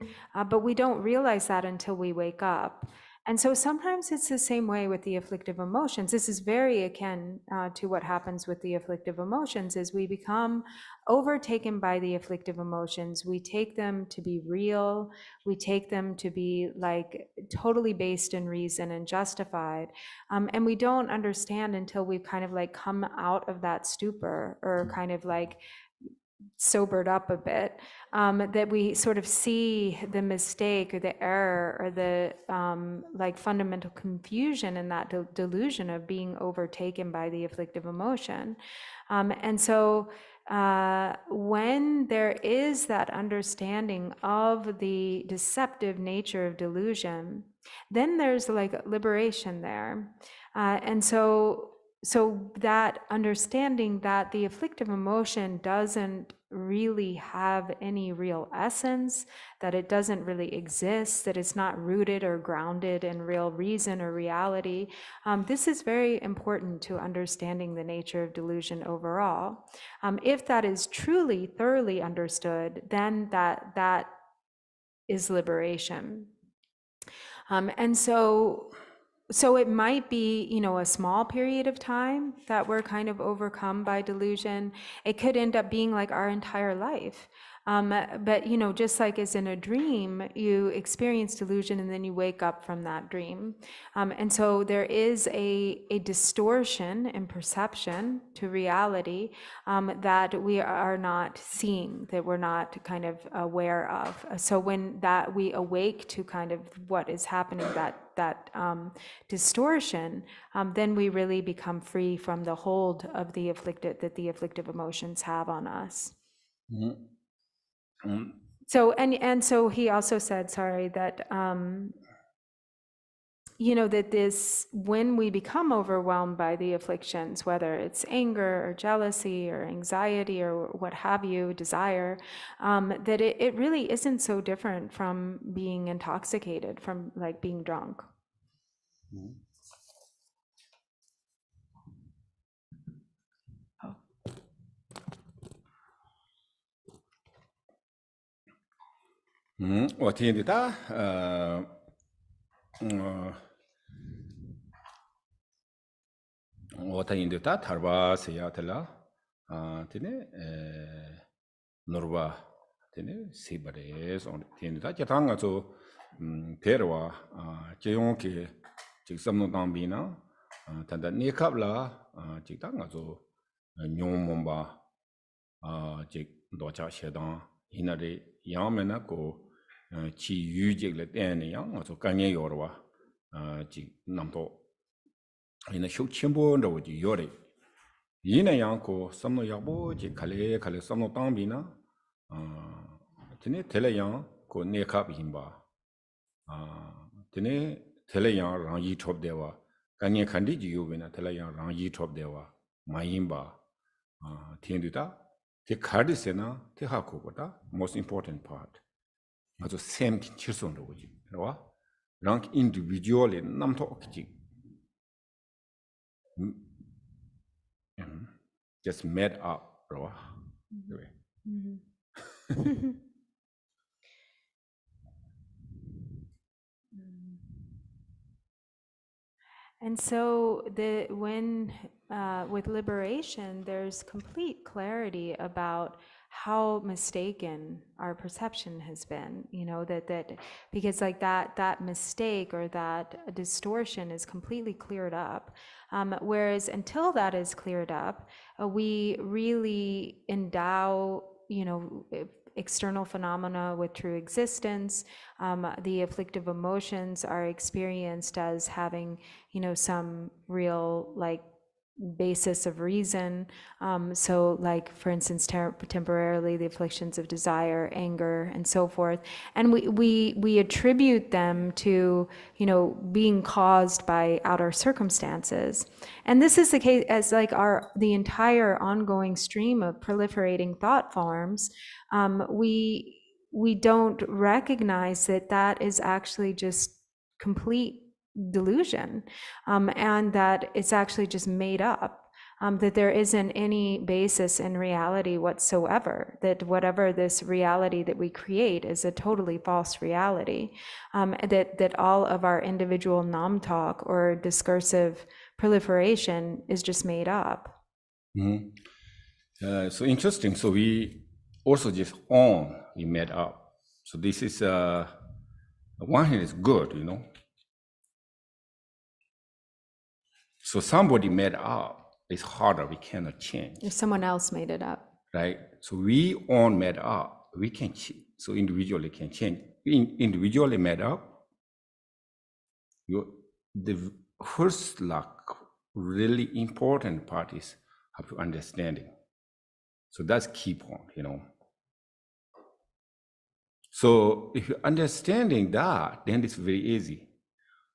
but we don't realize that until we wake up. And so sometimes it's the same way with the afflictive emotions. This is very akin to what happens with the afflictive emotions, is we become overtaken by the afflictive emotions. We take them to be real. We take them to be like totally based in reason and justified. And we don't understand until we've kind of like come out of that stupor, or kind of like sobered up a bit, that we sort of see the mistake or the error or the like fundamental confusion in that delusion of being overtaken by the afflictive emotion. And so when there is that understanding of the deceptive nature of delusion, then there's like liberation there. And so that understanding that the afflictive emotion doesn't really have any real essence, that it doesn't really exist, that it's not rooted or grounded in real reason or reality. This is very important to understanding the nature of delusion overall. If that is truly, thoroughly understood, then that is liberation. And so it might be, a small period of time that we're kind of overcome by delusion. It could end up being like our entire life. But, just like as in a dream, you experience delusion and then you wake up from that dream. And so there is a distortion in perception to reality that we are not seeing, that we're not kind of aware of. So when that we awake to kind of what is happening, that distortion, then we really become free from the hold of the afflictive emotions have on us. Mm-hmm. So and so he also said, that that this, when we become overwhelmed by the afflictions, whether it's anger or jealousy or anxiety or what have you, desire, that it really isn't so different from being intoxicated, from like being drunk. Mm-hmm. Wata tarba seyatela tine nurba tine sibare on tindita chatanga so terwa cheyonki chiksamno tambina tanda nekabla chitanga so nyomomba chik docha shedan hinare yamena ko chi yujik le tene yang so kanye yorwa chik namto ina shuk chimbo ndo ji yore yina yang ko samno yabo ji kale samno tambina tene tele yang ko nekap himba tene tele yang rangi top dewa kanye khandi ji yobena tele yang rangi top dewa mayimba tienduta te khadi sena te hakoboda most important part also same chirson ro ji ro rank individual namto okji just made up, bro. Mm-hmm. And so when with liberation, there's complete clarity about how mistaken our perception has been, that because like that mistake or that distortion is completely cleared up. Whereas until that is cleared up, we really endow, external phenomena with true existence. The afflictive emotions are experienced as having, some real like basis of reason. So like, for instance, temporarily the afflictions of desire, anger, and so forth. And we attribute them to, being caused by outer circumstances. And this is the case as like the entire ongoing stream of proliferating thought forms. We don't recognize that is actually just complete delusion, and that it's actually just made up, that there isn't any basis in reality whatsoever, that whatever this reality that we create is a totally false reality, that all of our individual nam talk or discursive proliferation is just made up. Mm-hmm. So interesting. So we also just we made up. So this is one hand is good, So somebody made up, it's harder, we cannot change. If someone else made it up. Right? So we all met up. We can so individually can change. Individually met up. The first really important part is have to understanding. So that's key point, So if you're understanding that, then it's very easy.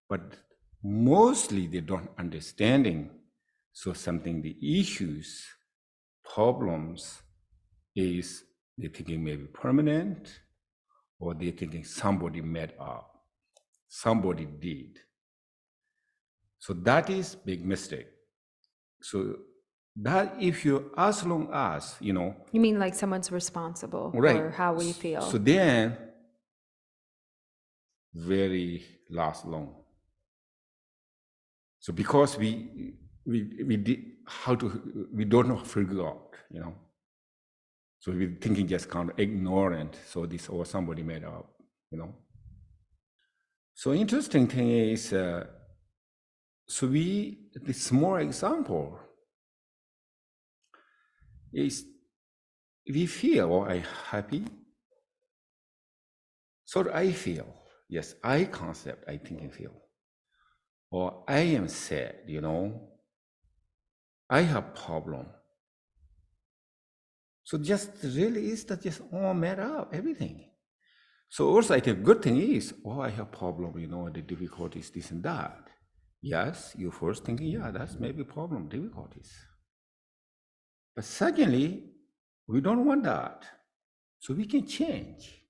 But mostly they don't understanding. So the issues, problems is they're thinking maybe permanent, or they're thinking somebody made up, somebody did. So that is big mistake. So that if you, as long as, You mean like someone's responsible right, for how we feel. So then very last long. So because we did we don't know how to figure out, So we're thinking just kind of ignorant. So this or somebody made up, So interesting thing is, so the small example is we feel I happy. So I feel, yes, I concept, I think and feel. Or I am sad, I have problem. So just really is that just all made up, everything. So also I think good thing is, I have problem, the difficulties, this and that. Yes, you first thinking, yeah, that's maybe problem, difficulties. But secondly, we don't want that. So we can change.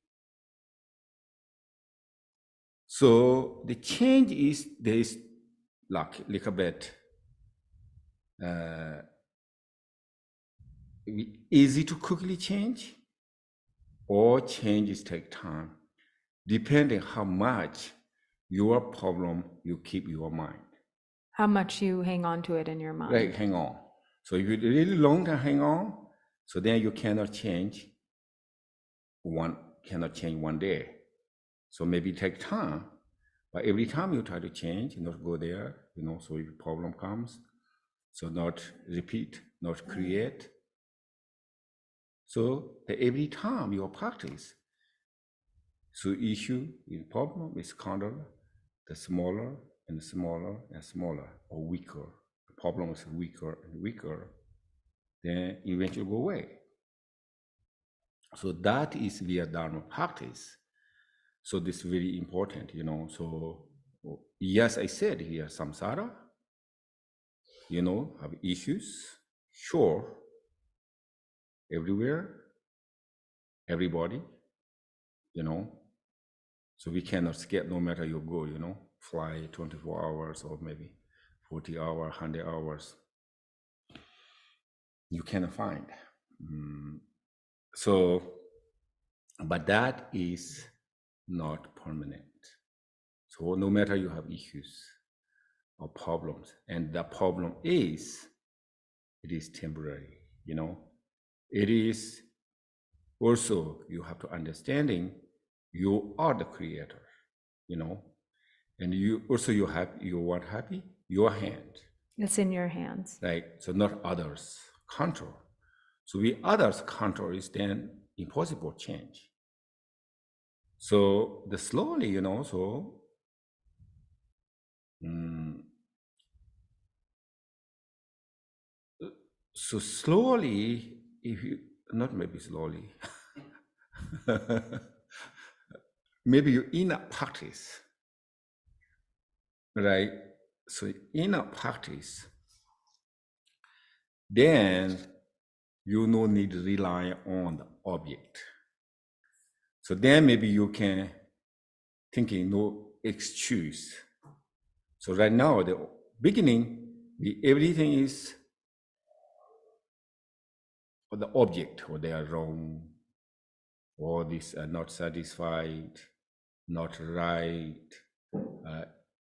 So the change is, there is like a bit easy to quickly change, or changes take time, depending how much your problem you keep your mind. How much you hang on to it in your mind. Right, hang on. So if you really long time hang on, so then you cannot change one day. So maybe take time, but every time you try to change, not go there, so if a problem comes, so not repeat, not create. So every time you practice, so issue in problem is counter, the smaller and smaller and smaller, or weaker. The problem is weaker and weaker, then eventually go away. So that is via Dharma practice. So this is very important, So yes, I said here samsara, have issues, sure, everywhere, everybody, So we cannot skip no matter you go, fly 24 hours or maybe 40 hours, 100 hours. You cannot find. So, but that is not permanent. So no matter you have issues or problems, and the problem is, it is temporary, It is also, you have to understanding, you are the creator, and you also you want happy, your hand. It's in your hands. Right, so not others control. So we others control is then impossible change. So the slowly, so slowly, if you, not maybe slowly, maybe you inner practice, right? So inner practice, then you no need to rely on the object. So then maybe you can thinking no excuse. So right now, the beginning, everything is for the object, or they are wrong, or this are not satisfied, not right.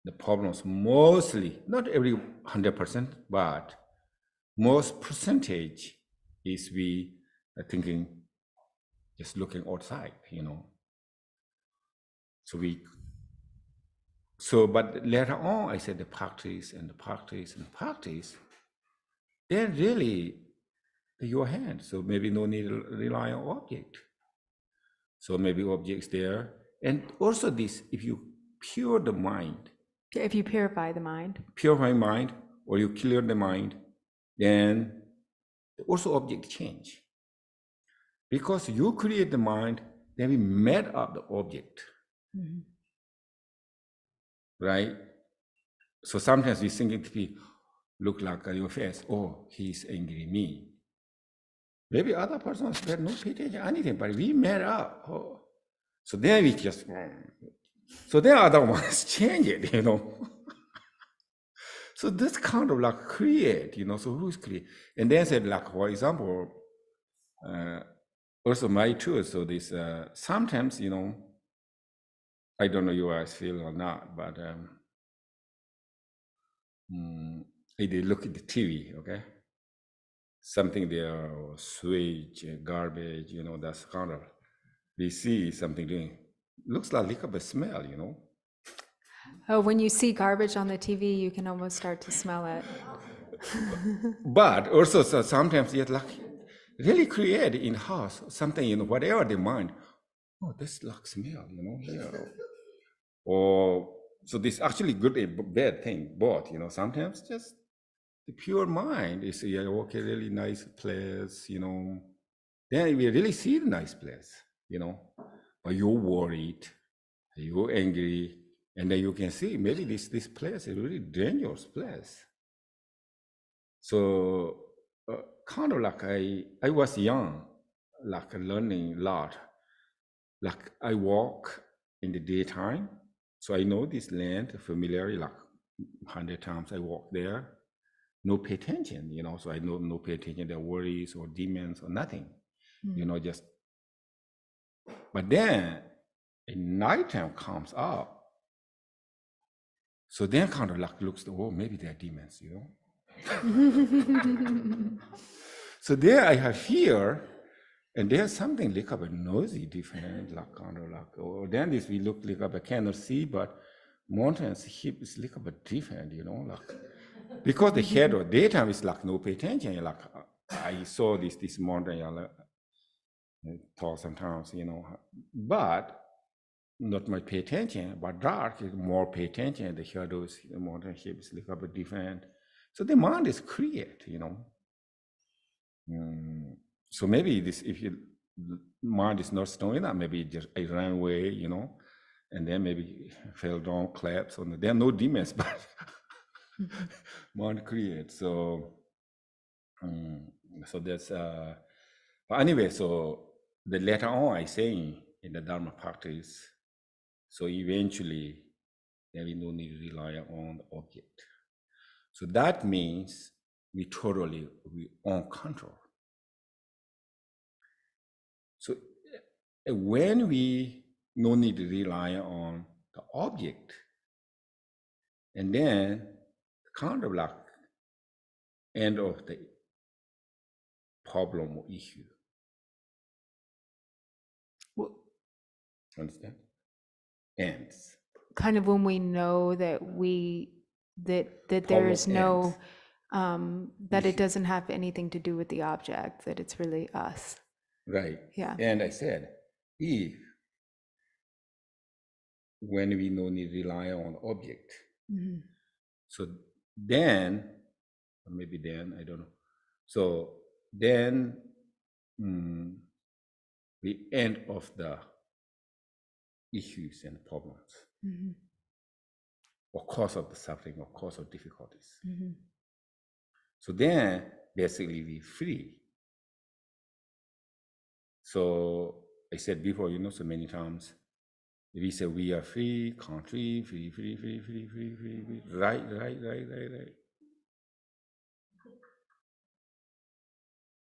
The problems mostly, not every 100%, but most percentage is we are thinking, just looking outside, So but later on, I said the practice and the practice and practice, then really your hand. So maybe no need to rely on object. So maybe objects there. And also this, if you pure the mind. If you purify the mind. Purify mind, or you clear the mind, then also object change. Because you create the mind, then we met up the object. Mm-hmm. Right? So sometimes we think it look like your face, oh, he's angry me. Maybe other persons had no pay attention anything, but we met up. Oh. So then we just, so then other ones change it, you know. So this kind of like create, you know, so who's create? And then said like, for example, also my truth, so this, sometimes, you know, I don't know you guys feel or not, but I did look at the TV, okay? Something there, or switch, garbage, you know, that's kind of, we see something doing, looks like a smell, you know? Oh, when you see garbage on the TV, you can almost start to smell it. But also so sometimes you like really create in house something, you know, whatever they mind. Oh, this like smell, you know, here. Or so this actually good and bad thing, both, you know, sometimes just the pure mind is, yeah, okay, really nice place, you know. Then we really see the nice place, you know, but you're worried, you're angry, and then you can see maybe this place is a really dangerous place. So kind of like I was young, like learning a lot. Like I walk in the daytime, so I know this land familiarly, like 100 times I walk there. No pay attention, you know, so I know no pay attention to worries or demons or nothing, you know, just. But then a nighttime comes up. So then kind of like looks, oh, maybe they're demons, you know. So there I have fear, and there's something like a noisy different, like kind of like, or then this we look like I cannot see, but mountains hip is like a bit different, you know, like because the head or daytime is like no pay attention, like I saw this mountain, tall sometimes, you know, but not much pay attention, but dark is more pay attention. The shadows, the mountain shape is like a bit different. So the mind is create, you know. So maybe this, if your mind is not strong enough, maybe just I ran away, you know, and then maybe fell down, collapsed. So there are no demons, but mind create. So, so that's. But anyway, so the later on I say in the Dharma practice. So eventually, there is no need to rely on the object. So that means we own control. So when we no need to rely on the object, and then kind of like end of the problem or issue. Well, understand? Ends. Kind of when we know that that there is no that it doesn't have anything to do with the object, that it's really us. Right. Yeah. And I said, if when we no need to rely on object, so then, or maybe then, I don't know. So then the end of the issues and problems, or cause of the suffering, or cause of difficulties. So then basically we free. So I said before, you know, so many times, we say we are free, country, free. Right.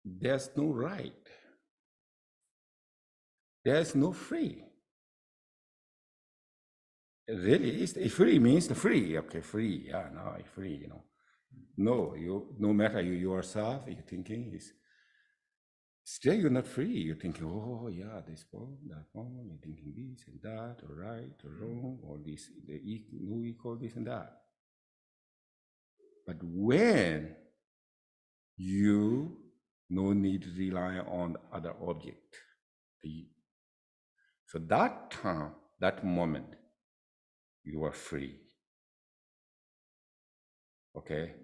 There's no right. There's no free. Really, free means the free. Okay, free. Yeah, no, free. You know, no matter you yourself, you're thinking is. Still, you're not free. You're thinking, oh, yeah, this form, that form. You're thinking this and that, or right, or wrong, or this, no equal, this and that. But when you No need to rely on other object. So that time, that moment, you are free. Okay?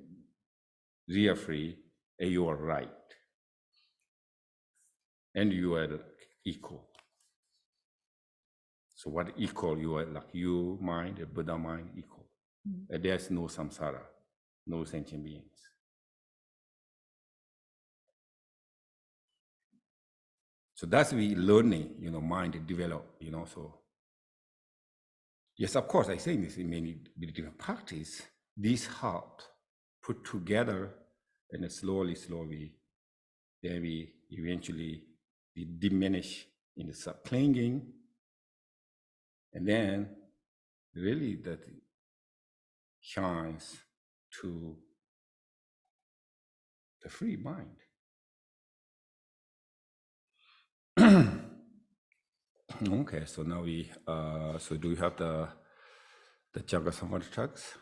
You are free, and you are right. And you are equal. So what equal? You are like you mind, Buddha mind equal. And there's no samsara, no sentient beings. So that's we learning, mind develop, so. Yes, of course, I say this in many different practice. This heart put together and slowly, then we eventually diminish in the sub-clinging, and then really that shines to the free mind. Okay, so now we, so do we have the Chakrasamvara text?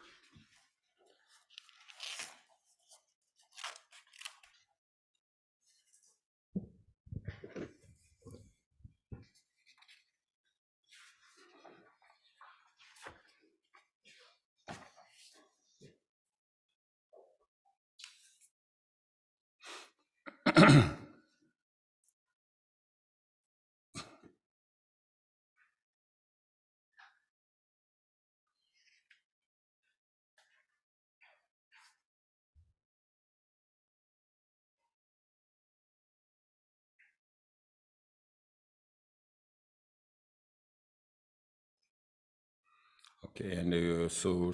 Okay, and so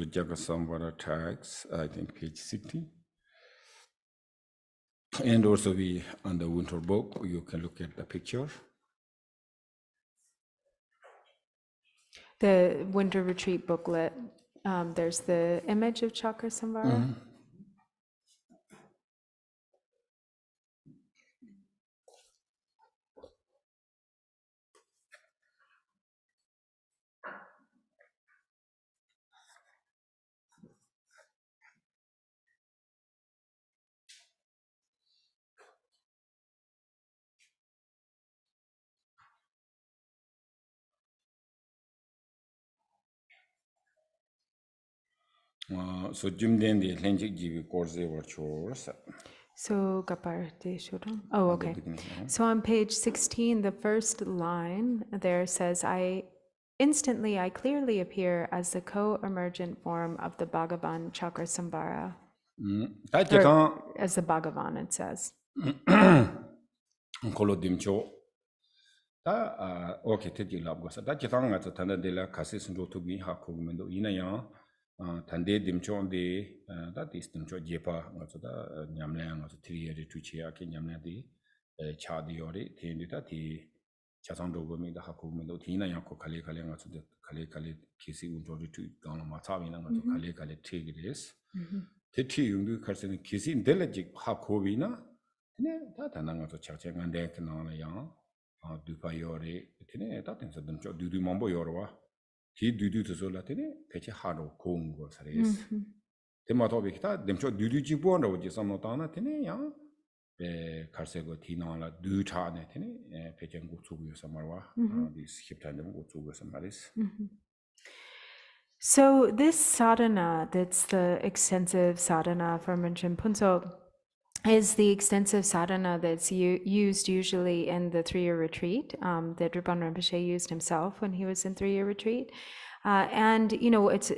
Chakrasamvara text, I think page 60. And also we, on the winter book, you can look at the picture. The winter retreat booklet, there's the image of Chakrasamvara. So Jimden the Atlantic Jivi course they were chores. So Gaparte Shuram. Oh, okay. So on page 16, the first line there says, I clearly appear as the co-emergent form of the Bhagavan Chakrasamvara. Or as the Bhagavan, it says. Okay, take you love. That Jatanga to Tanda de la Cassis and Rotubi Hakumendo Inaya, Tande Dimchon de that is Dimcho Jepa, the Yamlan of the 3 year to Chiaki Yamnadi, Chadi Ori, Tenditati, Chasando Gomi, the Hakumendo, Tina Yako Kale Kaling to the Kale Kale Kisi Untori to Ghana Matavina to Kale Kale Tigris. Titi Yundu Carson Kisi, Delegic Hakovina, that Ananga to Chachang and Dekanana Yang. Dupayore, that is them do mambo yorwa. He do to Zolatine, Peche Hado, Congo, Saris. The Matovicta, them shot do Jibona, which is some notana tene, Carsego Tina, do Charnetine, Pechan go to Samarwa, this hip time go to Samaris. So this sadhana, that's the extensive sadhana for Rinchen Punso, is the extensive sadhana that's used usually in the 3-year retreat that Drupon Rinpoche used himself when he was in 3-year retreat. And, it's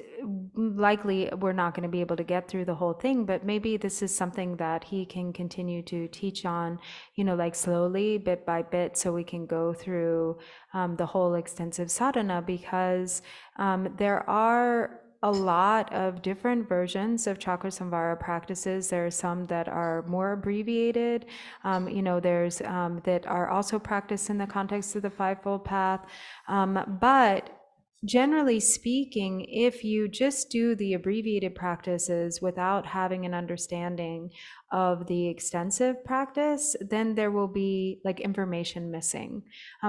likely we're not going to be able to get through the whole thing, but maybe this is something that he can continue to teach on, like slowly, bit by bit, so we can go through the whole extensive sadhana, because there are a lot of different versions of Chakrasamvara practices. There are some that are more abbreviated. There's that are also practiced in the context of the Fivefold Path. But generally speaking, if you just do the abbreviated practices without having an understanding of the extensive practice, then there will be like information missing.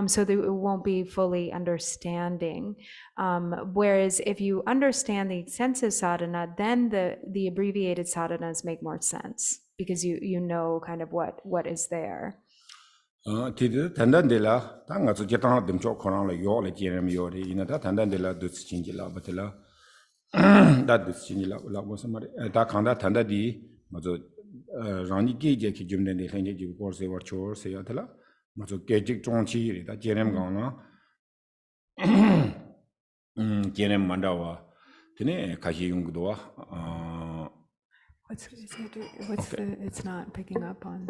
So that it won't be fully understanding. Whereas if you understand the extensive sadhana, then the abbreviated sadhanas make more sense. because you know kind of what is there. Tidi tandandela, ta nga tsu jetang dimchok korang la yo la jerem yo re, ina ta tandandela dutsi chingi la batila, da dutsi chingi la wasamari, ta kanda tanda di, nga tsu rani geje ki jumden di khenye jibu kor se war chor se ya tila, nga tsu gejik chongchi re, ta jerem gang na, jerem mandawa, tine kashi yungudwa, It's not picking up on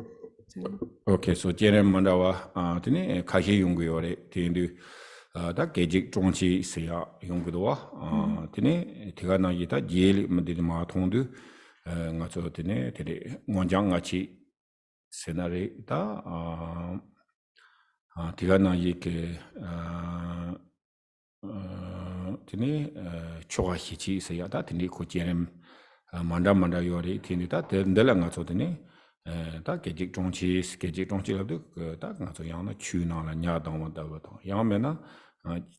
Zoom. Okay, so jerem mandawa, tine kashi yunguyore, tine da gejik chongchi se ya yungudwa, tine tiga na yi ta jeli mdidi maa tongdu, nga tsu tine ngonjang nga chi senare ta, tiga na yi ke tine choga hichi se ya ta tine ko jerem manda yore tine ta ndela nga tsu tine ta gejik chongchi labdu ta nga tsu yang na chu na la nya dangwa dawa tong yang me na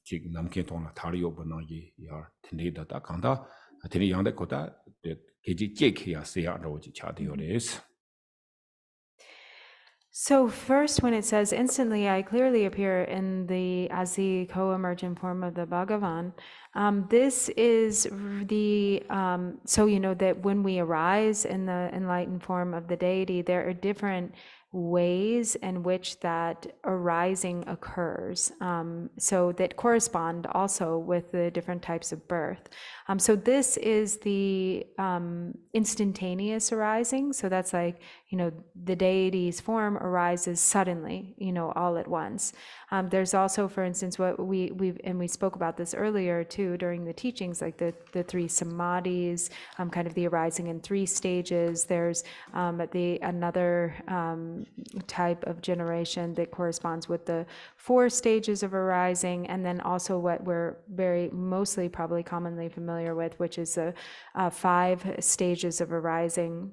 jik namke tong la thari yobo na yi yar tine da ta kanda tine yang da kota gejik jek ya se ya rawo ji cha de yore is. So first, when it says instantly, I clearly appear as the co-emergent form of the Bhagavan. This is so you know that when we arise in the enlightened form of the deity, there are different ways in which that arising occurs, so that correspond also with the different types of birth. So this is the instantaneous arising. So that's like, the deity's form arises suddenly, all at once. There's also, for instance, what we spoke about this earlier too during the teachings, like the three samadhis, kind of the arising in three stages. There's another type of generation that corresponds with the 4 stages of arising, and then also what we're mostly probably commonly familiar with, which is the 5 stages of arising.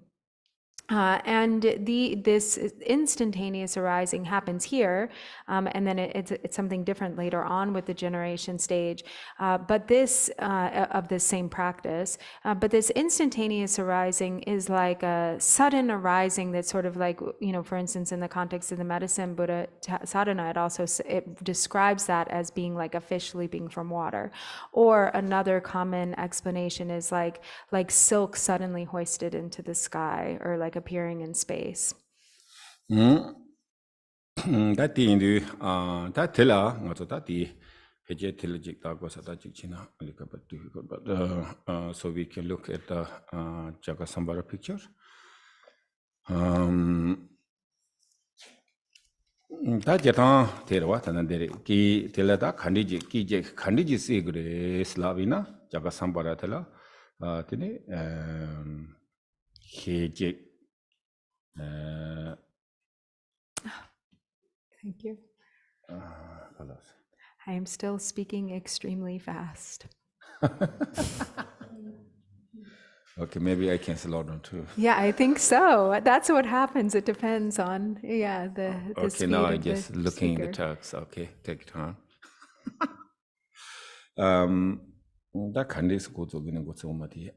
And this instantaneous arising happens here, and then it's something different later on with the generation stage. But this of the same practice, but this instantaneous arising is like a sudden arising that's sort of like, for instance, in the context of the medicine Buddha sadhana, it describes that as being like a fish leaping from water. Or another common explanation is like silk suddenly hoisted into the sky, or like appearing in space. That the that tilla, that the vegetalistic dog was at China, a little bit difficult, but so we can look at the Chakrasamvara picture. That Jatan Terwat and the Ki Telata Kandiji Sigre Slavina, Chakrasamvara Tella, Tine Hejik. Thank you. I am still speaking extremely fast. Okay, maybe I can slow down too. Yeah, I think so. That's what happens. It depends on, the okay, speed now of I'm just looking at the text. Okay, take time. That can this go to go to Mati.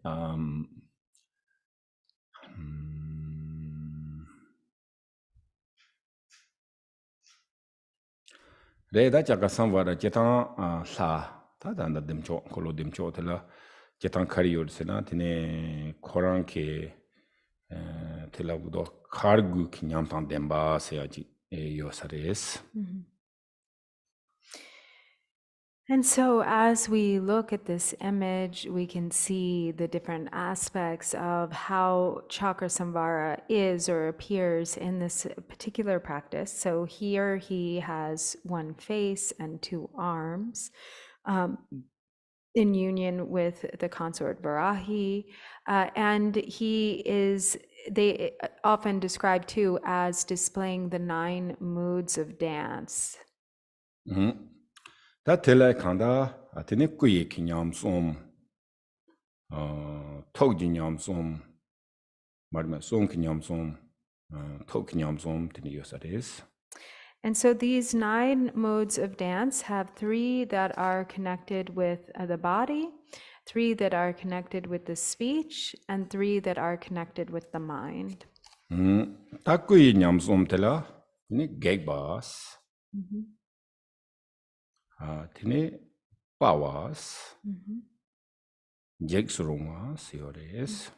Reda Chakrasamvara Jetan Sa, Tadanda Dimcho, Kolo Dimcho Tela, Jetan Kariur Senatine, Koranke, Telabudo, Kargu Kinyamtan Demba, Seaji, Yosares. And so as we look at this image, we can see the different aspects of how Chakrasamvara is or appears in this particular practice. So here he has 1 face and 2 arms in union with the consort Varahi. And they often describe too as displaying the 9 moods of dance. That tele kanda atene kuye kinyam som toginyam som marma som kinyam som toginyam som tini yosares. And so these 9 modes of dance have 3 that are connected with the body, 3 that are connected with the speech, and 3 that are connected with the mind. Takui nyamsum tela, tini gegbas, tini pawas, jegsurungas, yores.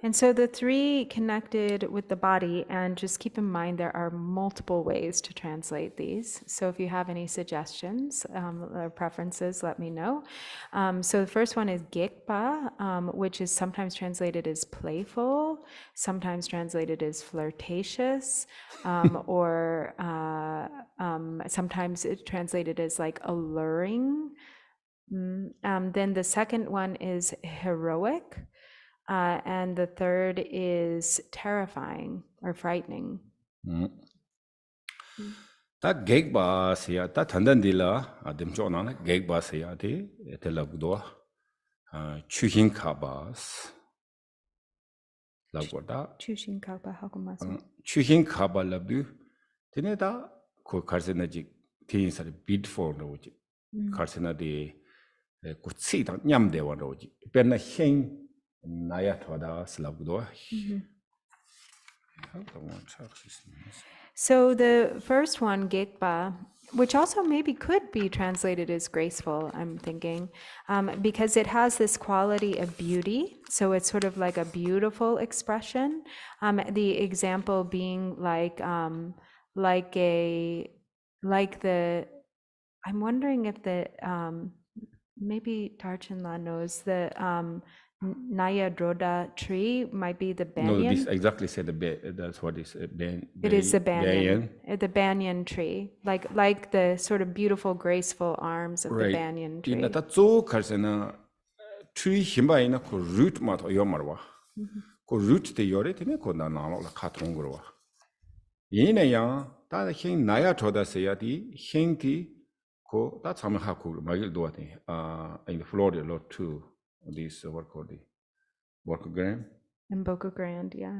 And so the three connected with the body, and just keep in mind there are multiple ways to translate these. So if you have any suggestions or preferences, let me know. So the first one is gekpa, which is sometimes translated as playful, sometimes translated as flirtatious, or sometimes it's translated as like alluring. Then the second one is heroic. And the third is terrifying or frightening. Ta gegbas ya, ta tandandila, adimchona, gegbas ya di, telabudwa, chuhin kabas. Lagwada. Chushin kapa hakumasu. Chuhin kaba labu, tineda, ko karsena jik, tin sari bid for no ji. Karsena di, kutsi ta nyamdewa no ji. Perna hen, naya toda slabudwa. So the first one, gekpa, which also maybe could be translated as graceful, I'm thinking, because it has this quality of beauty. So it's sort of like a beautiful expression. The example being like I'm wondering if maybe Tarchinla knows the Naya Droda tree might be the banyan. No, this exactly said that's what is it is the banyan. The banyan tree, like the sort of beautiful, graceful arms of the banyan tree. Ina ta zo karsena tree himba ina ko root ma to yomarwa. Ko root te yore te ne ko na la khatongurwa. Ina ya ta hin naya thoda se ya di hin ti ko ta chama ha ko magil do ate in Florida lot too. This what called the Workogram. In Boca Grande, yeah.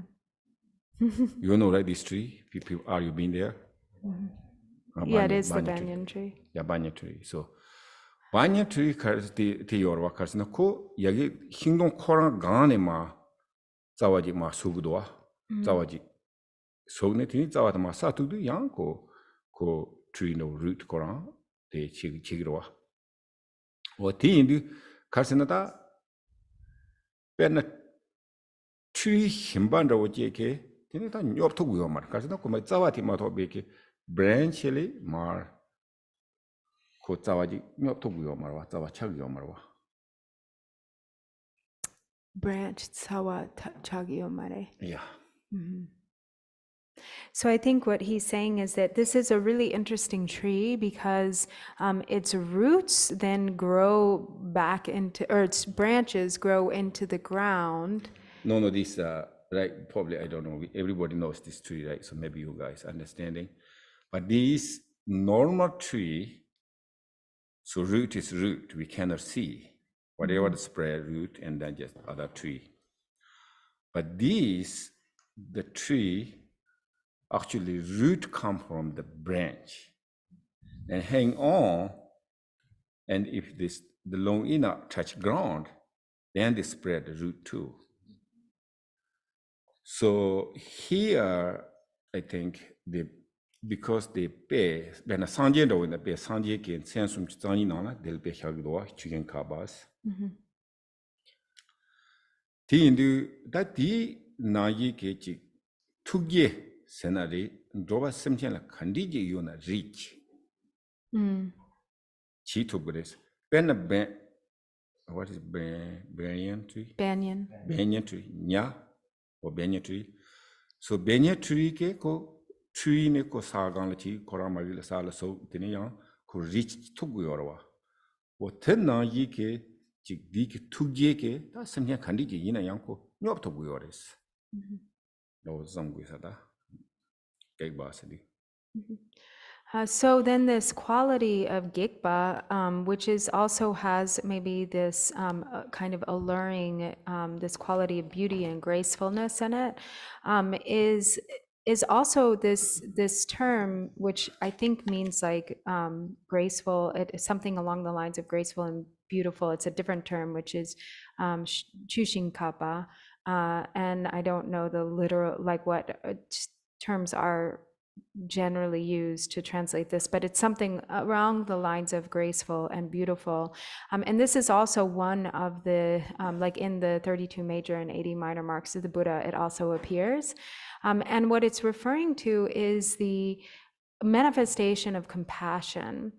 You know, right? This tree. People, are you been there? Yeah, it is the banyan tree. Yeah, banyan tree. So, banyan tree kars the yorwa kars na ko yagi hingdong korang gane ma zawaji ma sugudwa zawaji. Sogne tini zawata ma satudu yang ko tree no root korang de chigirwa. O ti indu kars na ta perna tree himban rawo jeke tini ta nyop to guyo mar kasi na ko mai zawati ma to beke branch le mar ko zawaji nyop to guyo mar wa zawa chag yo mar wa Branch zawa chagyo mare. Yeah. So I think what he's saying is that this is a really interesting tree because its roots then grow back into, or its branches grow into the ground. No, this, right, probably, I don't know, everybody knows this tree, right? So maybe you guys understanding. But this normal tree, so root is root, we cannot see. Whatever the spread root and then just other tree. But this, the tree, actually root come from the branch and hang on, and if the long inner touch ground, then they spread the root too. So here, I think because they pay, when a sanje do in the pay sanje can send some chani nana, they'll pay hagdoa chicken kabas. Ti indu that the nayi ke tuge senari droba semchen la kandiji yona rich. Chi tugres. What is banyan tree? Banyan. Banyan tree. Nya or banyan tree. So banyan tree ke ko tree ne ko sagang la chi koramagi la sala so tiniya ko rich tugu yorwa. O tenna yi ke jik di ke tuge ke ta semchen kandiji yina yang ko nyop tugu yores. No zamgu sada. So then this quality of Gyabra, which is also has maybe this kind of alluring, this quality of beauty and gracefulness in it, is also this term, which I think means like graceful, something along the lines of graceful and beautiful. It's a different term, which is Chushin Kappa, And I don't know the literal, like what terms are generally used to translate this, but it's something along the lines of graceful and beautiful. And this is also one of the, like in the 32 major and 80 minor marks of the Buddha, it also appears. And what it's referring to is the manifestation of compassion.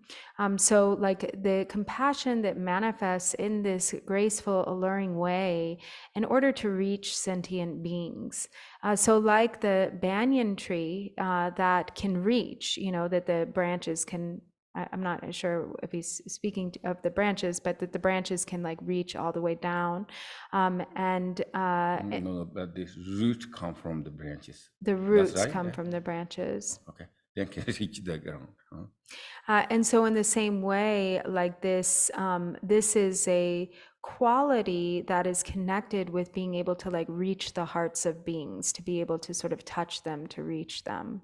So like the compassion that manifests in this graceful, alluring way in order to reach sentient beings. So like the banyan tree that can reach, that the branches can, I'm not sure if he's speaking of the branches, but that the branches can like reach all the way down. No, but the roots come from the branches. The roots right, come from the branches. Okay. Then can reach the ground. And so in the same way, like this, this is a quality that is connected with being able to like reach the hearts of beings, to be able to sort of touch them, to reach them.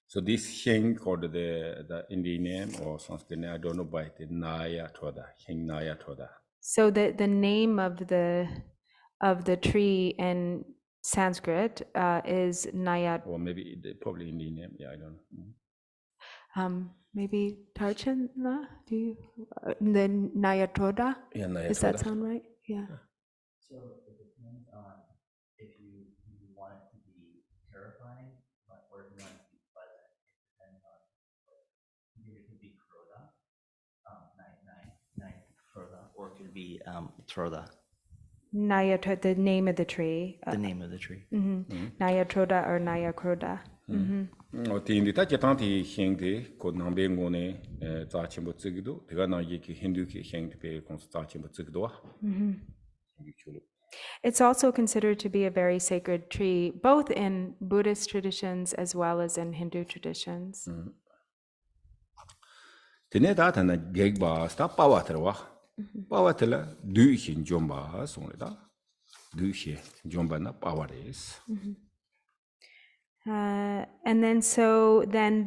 So this thing called the Indian name or Sanskrit name, I don't know, by the Naya Toda, Hing Naya Toda. So the name of the tree in Sanskrit is Naya. Or maybe probably Indian name, yeah, I don't know. Maybe Tarchana? Do you the Nayatoda? Yeah, Naya Does that sound right? Yeah. So it depends on if you want it to be terrifying, or if you want it to be pleasant. It depends on it could be Kroda, nine Kroda, or it could be Troda. Nayatoda, the name of the tree. The name of the tree. Nayatroda or Nayakroda. Tindita Jatanti Hingdi, called Nambengone, Zachimbo Zigdo, the Ganagi Hindu Hing to pay Constachimbo Zigdo. It's also considered to be a very sacred tree, both in Buddhist traditions as well as in Hindu traditions. Tinedata Gegba, stop Pawaterwa. Pawatella, do Hin Jomba, Sonida. Do he Jombana Pawaris. And then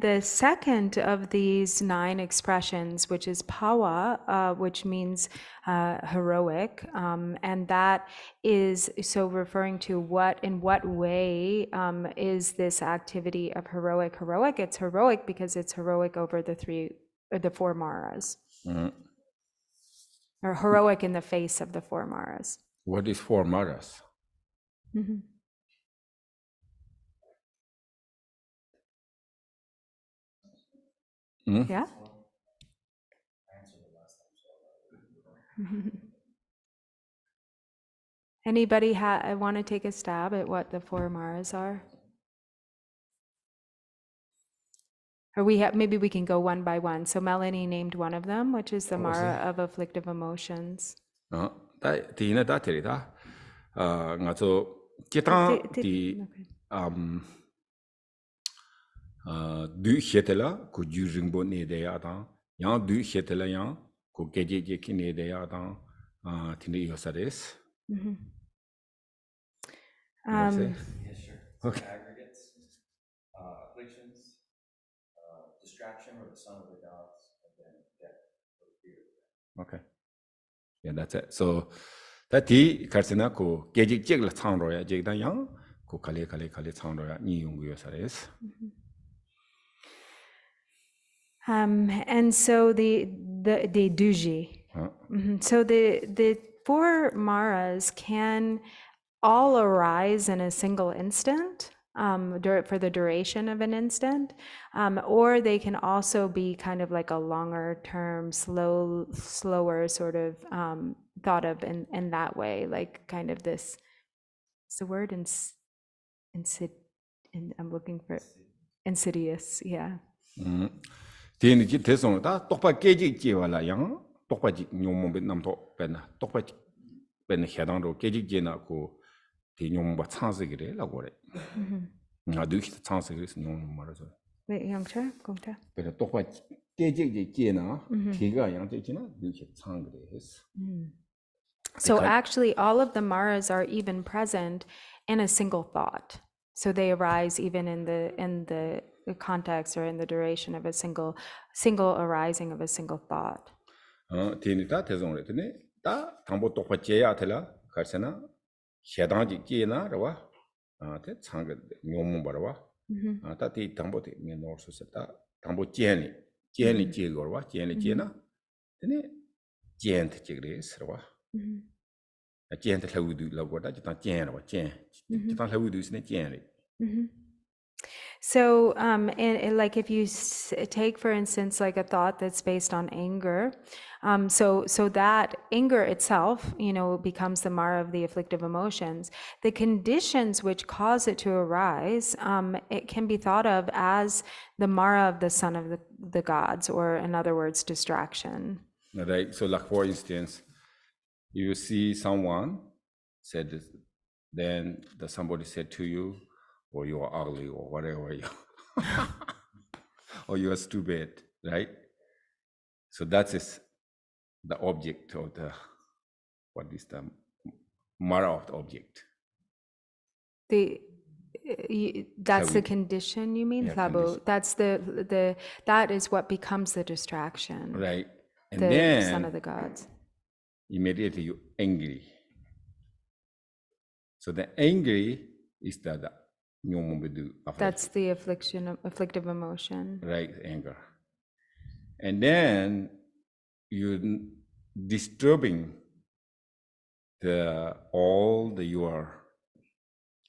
the second of these 9 expressions, which is pawa, which means heroic, and that is so referring to in what way is this activity of heroic? It's heroic because it's heroic over the 4 maras. Or heroic in the face of the 4 maras. What is 4 maras? Yeah. Anybody want to take a stab at what the 4 maras are? Or maybe we can go one by one. So Melanie named one of them, which is the Mara of afflictive emotions. Tina Daterida. Nato Kitan the du Hetela, could you ringbo ne de adam, Yan du Hetela yan, could get ne de adam, Tini Yosares. Yes, sure. Okay. Aggregates, afflictions, distraction or the son of the gods, and then death or fear. Okay. Yeah, that's it. So that the Karsina ko Gejik Jigla Tanroya Jigda Yang, ko Kale Tanroya, Ni Yosares. And so the duji. So the 4 maras can all arise in a single instant, for the duration of an instant, or they can also be kind of like a longer term, slower sort of thought of in that way, like kind of this. What's the word? I'm looking for insidious. Yeah. Tieni ji tesong da tokpa keji jiwala yang tokpa ji nyombe namto pena tokpa pen hedang ro keji jena ko ti nyomba changse gire la gore nga du hit changse gire nyom mara so Wait, Yangcha, gongta. pero tokpa keji ji jena tiga yang ji jena du hit chang gire hes. So actually all of the maras are even present in a single thought. So they arise even in the context or in the duration of a single arising of a single thought. Tieni ta tesong re tene ta tangbo tokpa jeya tela karsena 해당지 끼나 라와 때 창가 묘문 바라와 다티 담보티 미노스다 담보 젠리 지거와 젠리 지나 근데 젠트 지그레스와 젠트 하우두 라고다 지탄 젠라와 젠 지탄 하우두 있네 젠리. So, like if you take, for instance, like a thought that's based on anger, so that anger itself, becomes the Mara of the afflictive emotions. The conditions which cause it to arise, it can be thought of as the Mara of the son of the gods, or in other words, distraction. Right. So, like for instance, you see someone said this, then somebody said to you, or you are ugly, or whatever, or you are stupid, right? So that is the object of what is the Mara of the object? That's the condition, you mean? Yeah, condition. That's that is what becomes the distraction. Right. And the then son of the gods. Immediately you're angry. So the angry is the that's the afflictive emotion. Right, anger. And then you're disturbing your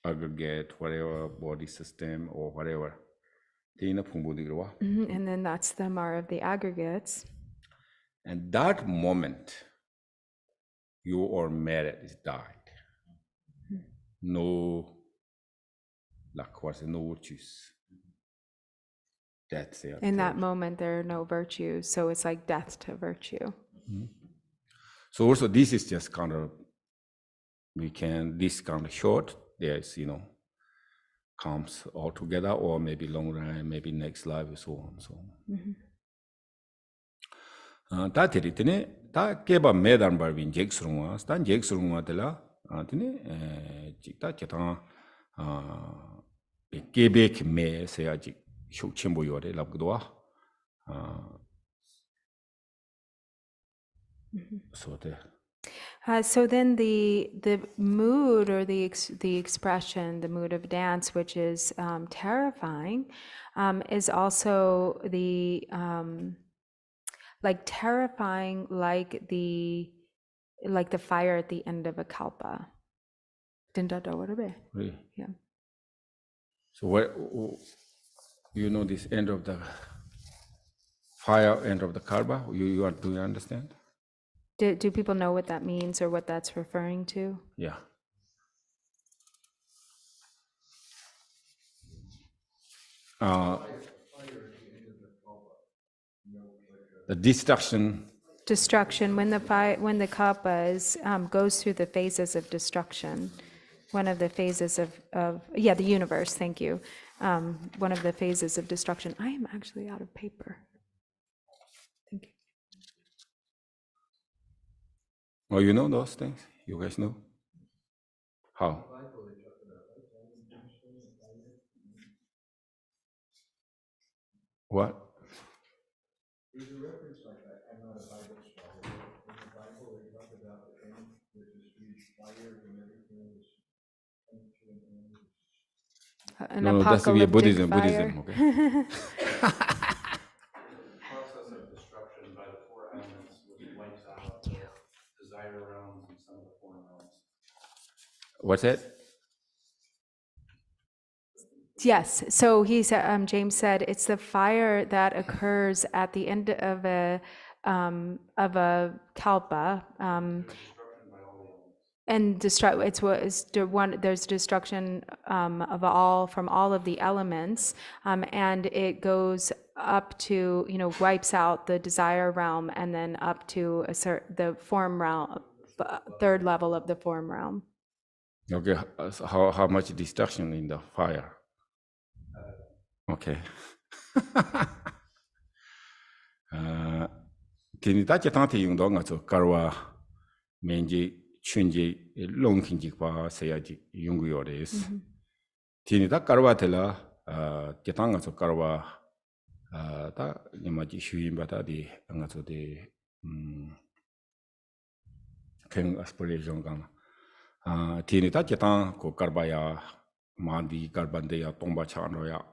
aggregate, whatever body system or whatever. And then that's the Mara of the aggregates. And that moment, your merit is died. No virtues. That's it. In that moment, there are no virtues, so it's like death to virtue. So also this is just kind of, this kind of short, there's, comes all together, or maybe long run, maybe next life, so on, so on. 다 데리더니 다 개바 매단 발빈 잭스롱와 스탄 잭스롱와들라 아더니 직다 제타 개베케 매세야지 쇼침보요래 랍고도와 so so then the mood, or the expression, the mood of dance, which is terrifying, is also the like terrifying, like the fire at the end of a kalpa. Really? Yeah. So what this end of the fire, end of the kalpa? Do you understand? Do people know what that means or what that's referring to? Yeah. The destruction. When the kalpa goes through the phases of destruction, one of the phases of the universe. Thank you. One of the phases of destruction. I am actually out of paper. Thank you. Oh, you know those things? You guys know? How? What? There's a reference, I'm not a Bible scholar, but in the Bible they talk about the end with this huge fire and everything is coming to an end. An apocalyptic Buddhism, fire. okay? Process of destruction by the four elements, which wipes out the desire realms and some of the form realms. What's that? Yes. So he said, James said, it's the fire that occurs at the end of a kalpa, and there's destruction from all of the elements, and it goes up to wipes out the desire realm, and then up to the form realm, third level of the form realm. Okay. So how much destruction in the fire? Okay. Tini ta chetante yung do nga so karwa menji chunji longkinji pa seyaji yungu yores. Tini ta karwa tela chetanga so karwa ta nimaji shuimba ta di nga so de ken aspiration kang Tini ta jitang ko karbaya mandi karbandeya tomba chanroya.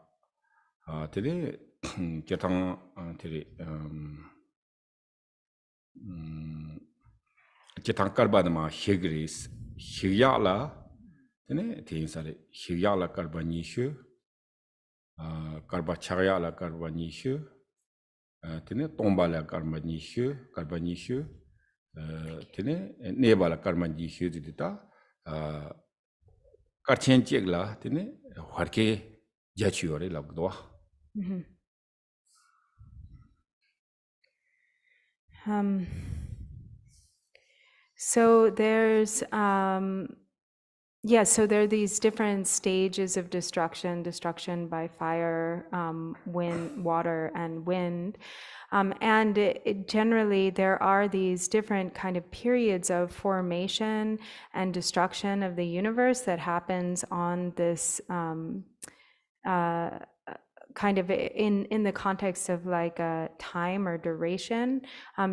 Tini jitang tiri jitang karbadama higris higyala tini tin sari higyala karbanishu karba chagyala karbanishu tini tomba la karbanishu tini neba la karbanishu dita karchen chegla tini harke jachiyore labdwa. So there's so there are these different stages of destruction by fire, wind, water, and wind. And generally, there are these different kind of periods of formation and destruction of the universe that happens on this kind of in the context of like a time or duration.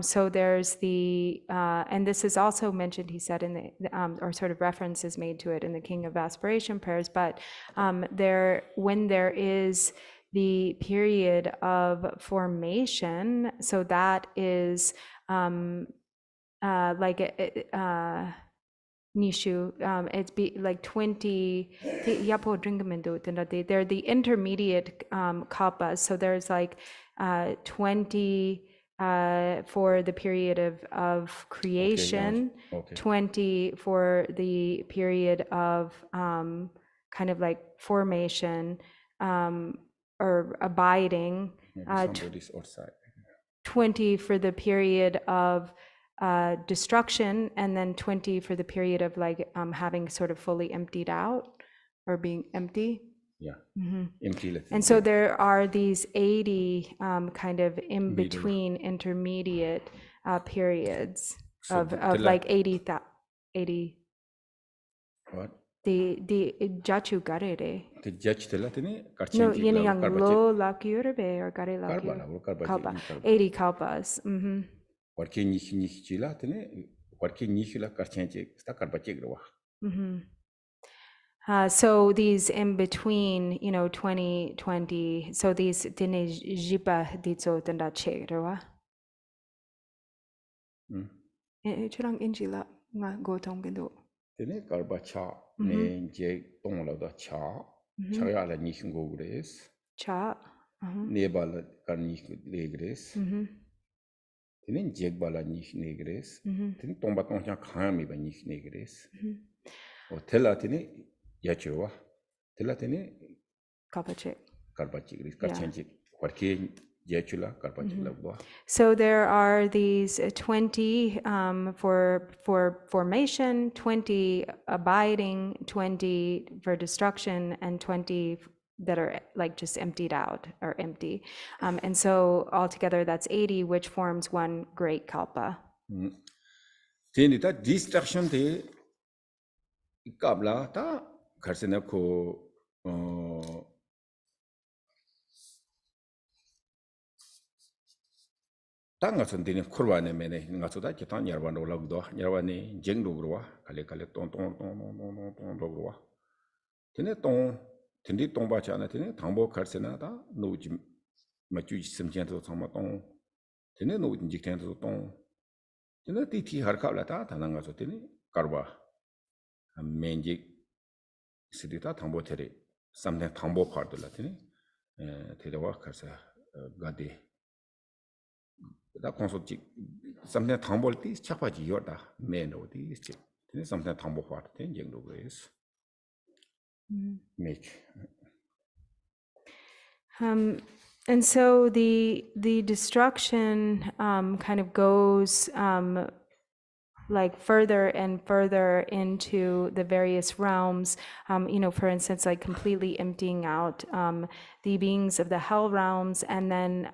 So there's the, and this is also mentioned, he said in the, or sort of reference is made to it in the King of Aspiration prayers, but when there is the period of formation, so that is Nishu, it's be like 20, they're the intermediate kalpas. So there's like 20 for the period of creation, Okay. 20 for the period of kind of like formation or abiding, Somebody's outside. 20 for the period of destruction, and then 20 for the period of like having sort of fully emptied out or being empty. Yeah. Empty. And so there are these 80 kind of in between intermediate periods of like 80. What? The jachu garere. The judge tell it No, yini yang lo lakyurbe or gare kalpa. 80 kalpas. Porque nichila tene porque nichila karchenche sta karbache growa. So these in between, 2020, so these tene jipa ditso tenda che growa. Churang injila nga go tongendo. Tene karbacha ne je tongla da cha cha la nichingo gres. Cha. Nebala karnich legres. Tene jegbala nich negres. Tene tomba tongcha khami ba nich negres. O tela tene yachewa. Tela tene Karbache gres karchenche porque yachula karbache labwa. So there are these 20 for formation, 20 abiding, 20 for destruction, and 20 that are like just emptied out or empty. And so altogether that's 80, which forms one great kalpa. Teni ta destruction te kabla ta karsena ko ta nga son teni kurwa ne mene nga so da kitan yarwa no lagdo yarwa ne jeng do gro kale ton do teni teni ba cha na teni thangbo karsena ta no ji ma chu simchen to thama tong teni no ji ten to tong teni ti har kabla ta nga so teni karwa menji sidita thangbo tere samne thangbo part la teni tere wa karsa gade da consulti samne thangbo ti chapa ji yoda meno ti teni samne thangbo part ten jeng do is make and so the destruction kind of goes like further and further into the various realms, for instance, like completely emptying out the beings of the hell realms, and then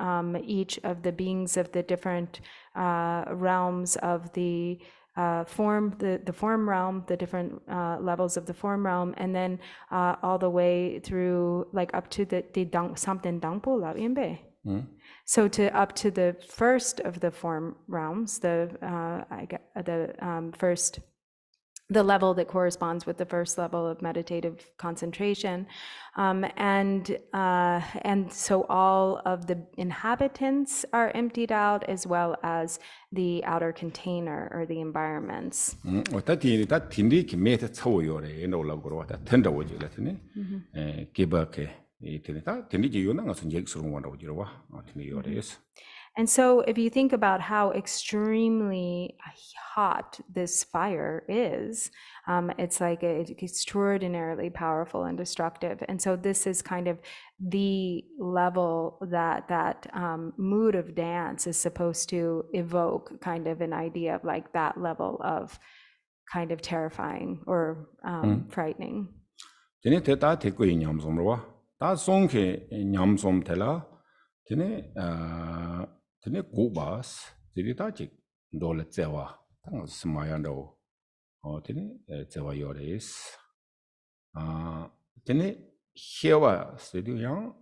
each of the beings of the different realms of the form, the form realm, the different levels of the form realm, and then all the way through like up to the something dangpo la yinbe. So up to the first of the form realms, the first the level that corresponds with the first level of meditative concentration. And so all of the inhabitants are emptied out, as well as the outer container or the environments. 다 딘디 김메타 차오요래 노라고로 다 텐더오지 같으니 기바케 이테다 딘디 요나가서 얘기스러운 거라고 지러와 딘디 요래스. And so if you think about how extremely hot this fire is, it's like extraordinarily powerful and destructive. And so this is kind of the level that mood of dance is supposed to evoke, kind of an idea of like that level of kind of terrifying or frightening. Tene teta teko nyamsomrowa ta songke nyamsom tela tene gobas tene ta chik dole tsewa tang smayando tene tsewa yores tene hewa sedu yang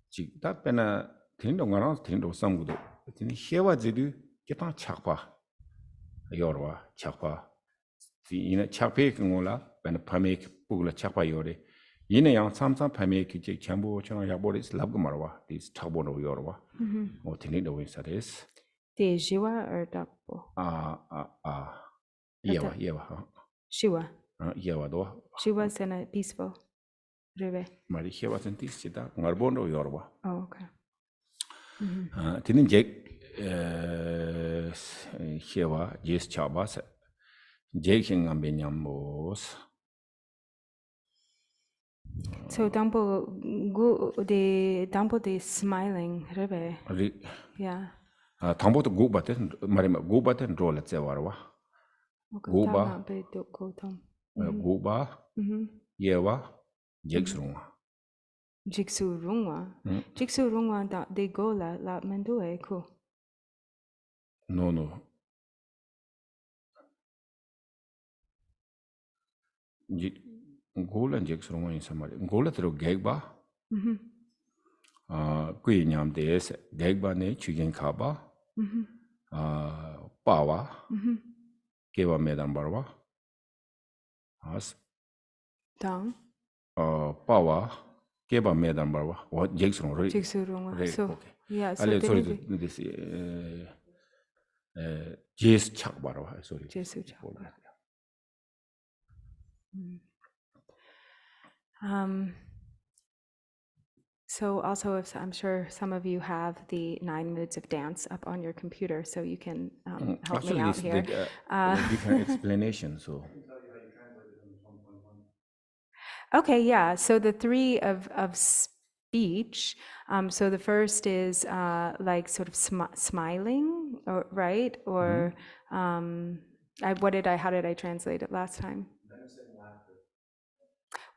chik ta pena tene dongarang tene do samgudo tene hewa zedu ketang chakpa yorwa chakpa ina chakpe ngola pena pame pugla chakpa yore ina yang samsam pame ki chik chambu chana yaboris labgumarwa this tabono yorwa o tene do sares The Jiwa or Dakpo? Yewa. Shiwa. Yewa do. Shiwa's in a peaceful. Rebe. Mari hewa sentis chita ngarbondo yorwa. Oh, okay. Tinin jek hewa jes chabas jeking ambenyambos. So Dampo the smiling Rebe. Yeah. Tambo to go button, Marima go button roll at Zewarwa. Goba, Goba, Yewa, Jigsrunga. Jigsu Rungwa that they go la Mandue ko. No. Gola and Jigsrunga in somebody. Gola through Gagba. Queen des Gagba ne Chicken Kaba. Pawa, Keva Medan Barwa, as Dang, Pawa, Keva Medan Barwa, what Jackson Ray. So, yeah, so this Jes Chak Barwa, sorry. Jesu Chak. So also, if I'm sure some of you have the 9 moods of dance up on your computer, so you can help me out here. Different explanation. So. Okay, yeah. So the 3 of speech. So the first is like sort of smiling, or right? Or how did I translate it last time?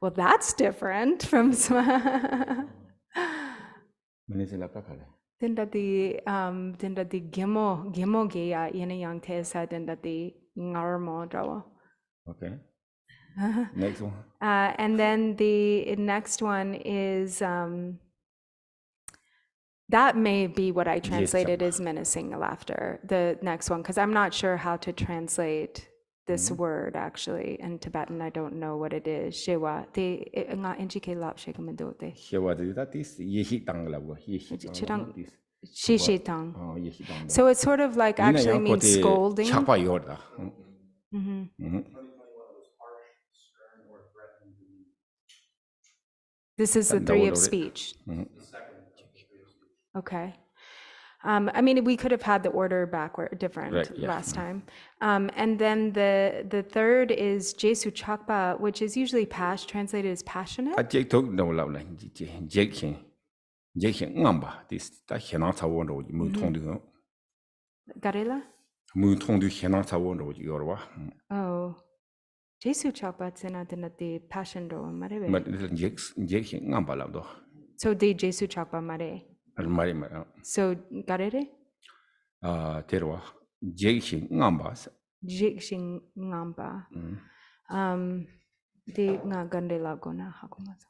Well, that's different from smile. Tindati gimo geya yene yang tesa tindati ngarmo drawa. Okay. Next one. And then the next one is that may be what I translated as menacing laughter. The next one, because I'm not sure how to translate this word actually in Tibetan. I don't know what it is. Shewa. The nga injike lap shekamendo te. Shewa that is yeshitang labo. Shishitang. So it's sort of like actually means scolding. Chapa yorda. This is the 3 of speech. Okay. I mean, we could have had the order different last time. And then the third is Jesu Chakpa, which is usually translated as passionate. Garela? Oh. Jesu Chakpa tsena the passion do marebe. So the Jesu Chakpa mare. So garere? Terwa Jigshin Ngambas. Jigshin Ngamba. The nga gande lagona hakumazo.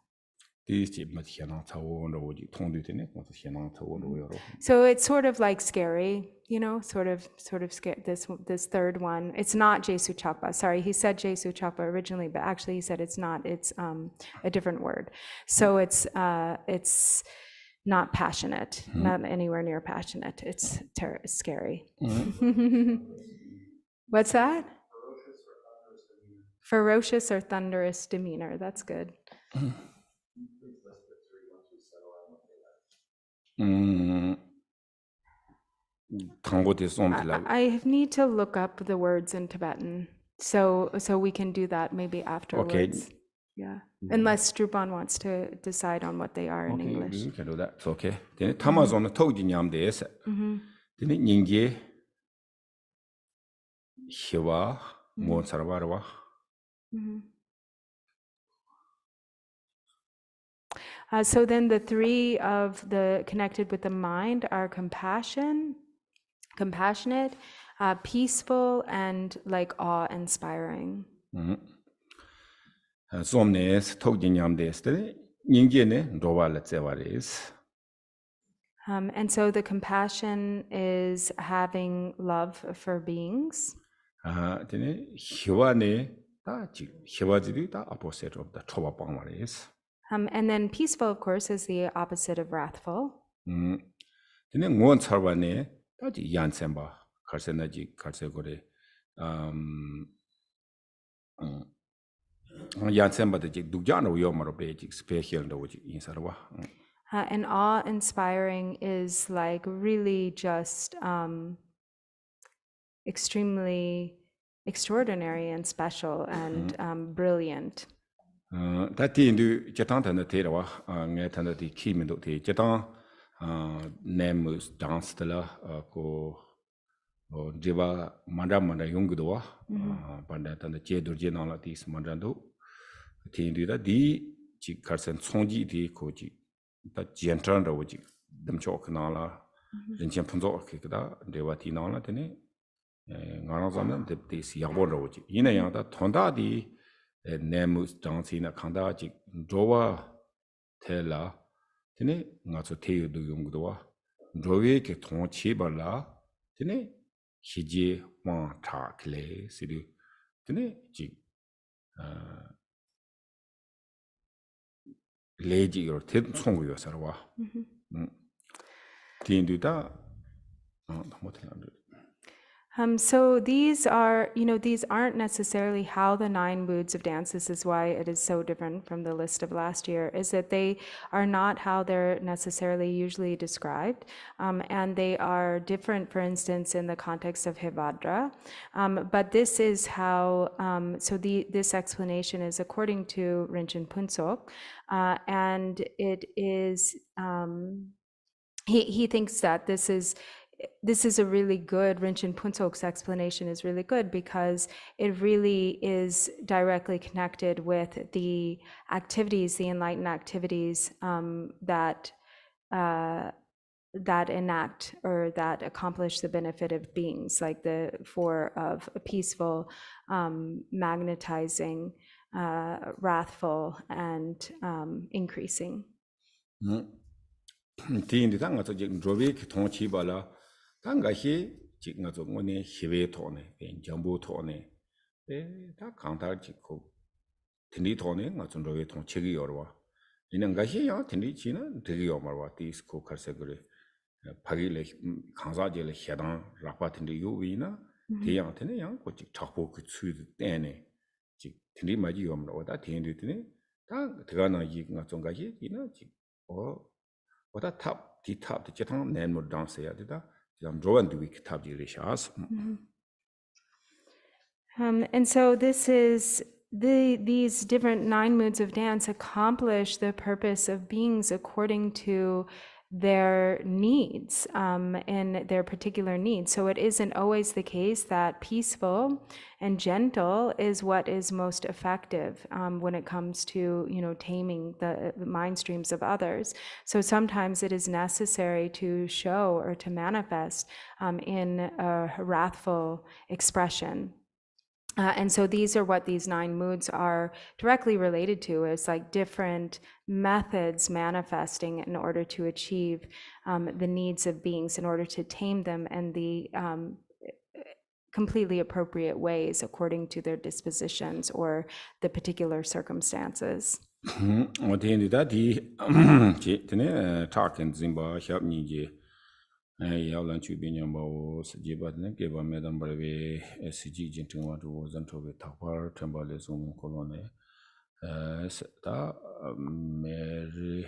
So it's sort of like scary, you know, sort of scary. This third one, it's not Jesu Chakpa. Sorry, he said Jesu Chakpa originally, but actually he said it's not. It's a different word. So it's not passionate, not anywhere near passionate. It's scary. What's that? Ferocious or thunderous demeanor. That's good. I need to look up the words in Tibetan, so we can do that maybe afterwards. Okay. Yeah, unless Drupon wants to decide on what they are in English. You can do that. It's okay. Then Tamazon told you nyam des. Then Ningye Hiwa Mon Sarwarwa. So then the three of the connected with the mind are compassionate, peaceful, and like awe-inspiring. Somnes told you nyam des. Ningye ne Rowa Letzewaris. And so the compassion is having love for beings. Then Hiwa ne Hiwa the opposite of the Choba Pangwaris. And then peaceful, of course, is the opposite of wrathful. Then Ngon Sarwane, that's Yansemba, Karsenaji, Karsegore. Yansemba, the Dujano Yomar Basic, special in Sarwa. And awe-inspiring is like really just extremely extraordinary and special and brilliant. That in Jatan and the Terawa, Net and the Kim the Jatan, Nemus Danstella, go Jiva Madame and the Yungudua, Bandat and the Jedurgenalatis Mandando. Tindu that the Chikarsan Sonji de Koji, that Gentanda, which them Chokanala, then Champunzo Kikada, Devatinala, Tene, Garazana, the Tis Yaboro, Inayanda, Tonda di. Nemus dancing a kandaji Drowa Tela Tene not so tell do Yungdoa Drove ke ton chibala Tene Hiji wan takle Sidu Tene Jig Lady or Tin Song Yosarwa Tin do that. So these are, these aren't necessarily how the 9 moods of dance. This is why it is so different from the list of last year, is that they are not how they're necessarily usually described. And they are different, for instance, in the context of Hevadra. But this is how, this explanation is according to Rinchen Punsok. And it is, he thinks that this is a really good, Rinchen Punsok's explanation is really good because it really is directly connected with the activities, the enlightened activities that enact or that accomplish the benefit of beings, like the 4 of peaceful, magnetizing, wrathful, and increasing. Tangahi, Chignazone, Hive tone, and Jumbo tone, that counter Chico, Tindi tone, Natsunroe ton Chigi orwa. In Angahi, Tindichina, Tiliomara, this cook segre, Pagile, Kanzajel, Hadan, Rapat in the Uvina, Tiantene, what you talk could suit Dane, Tindi Magium, or that Tindutine, Tagana Yignazongahi, or what a tap, the tap, the Jeton, name would dance here, did that. And so this is these different 9 moods of dance accomplish the purpose of beings according to their needs and their particular needs. So it isn't always the case that peaceful and gentle is what is most effective when it comes to taming the mind streams of others. So sometimes it is necessary to show or to manifest in a wrathful expression. And so these are what these 9 moods are directly related to. It's like different methods manifesting in order to achieve the needs of beings, in order to tame them in the completely appropriate ways according to their dispositions or the particular circumstances. 어디 제네 talking zimba 협니지 야lan 주빈양바오 스지바는 개바 매단 버베 SG 진통와도 전토베 타파 템발레 송 콜로네 다 메르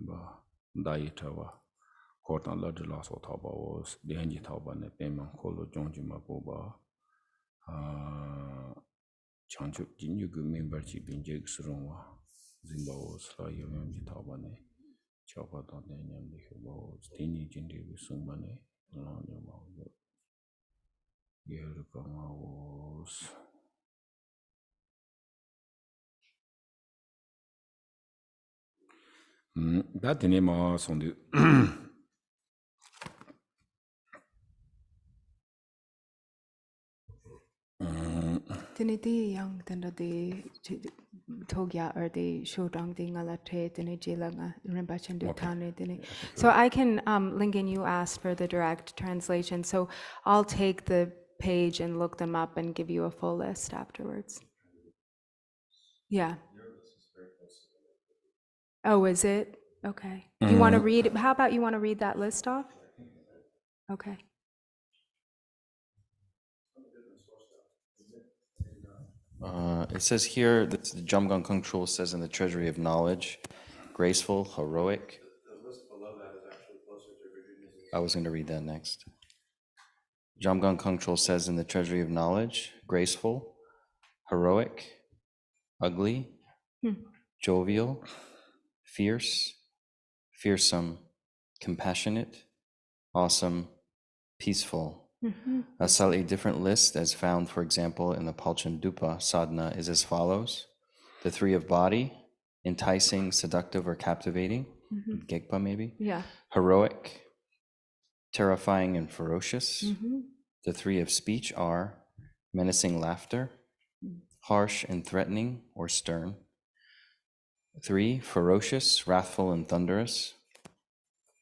바 다이타와 코탄 라드라소 타바오 데한지 타바네 페만 콜로 종주마고바 장축 진유그 멤버십 인젝스롱와 Zimbabwe slayo yamji tabane chapata de nyamde hubo stini jindi sungmane lanya ma yer kamaos that ne ma sondu Tiniti yang tenda de togya or de shodang de ngalate tene jelanga Rinpoche du tane tene. So I can Lingen, you asked for the direct translation, so I'll take the page and look them up and give you a full list afterwards. Yeah. Oh, is it? Okay. You want to read? How about you want to read that list off? Okay. It says here that the Jamgon Kongtrul says in the Treasury of Knowledge, graceful, heroic. The list below that is actually closer to Virginia's. I was going to read that next. Jamgon Kongtrul says in the Treasury of Knowledge, graceful, heroic, ugly, jovial, fierce, fearsome, compassionate, awesome, peaceful. A slightly different list as found, for example, in the Palchen Dupa sadhana is as follows. The 3 of body, enticing, seductive, or captivating. Gekpa maybe. Yeah. Heroic, terrifying, and ferocious. The 3 of speech are menacing laughter, harsh and threatening or stern. 3, ferocious, wrathful, and thunderous.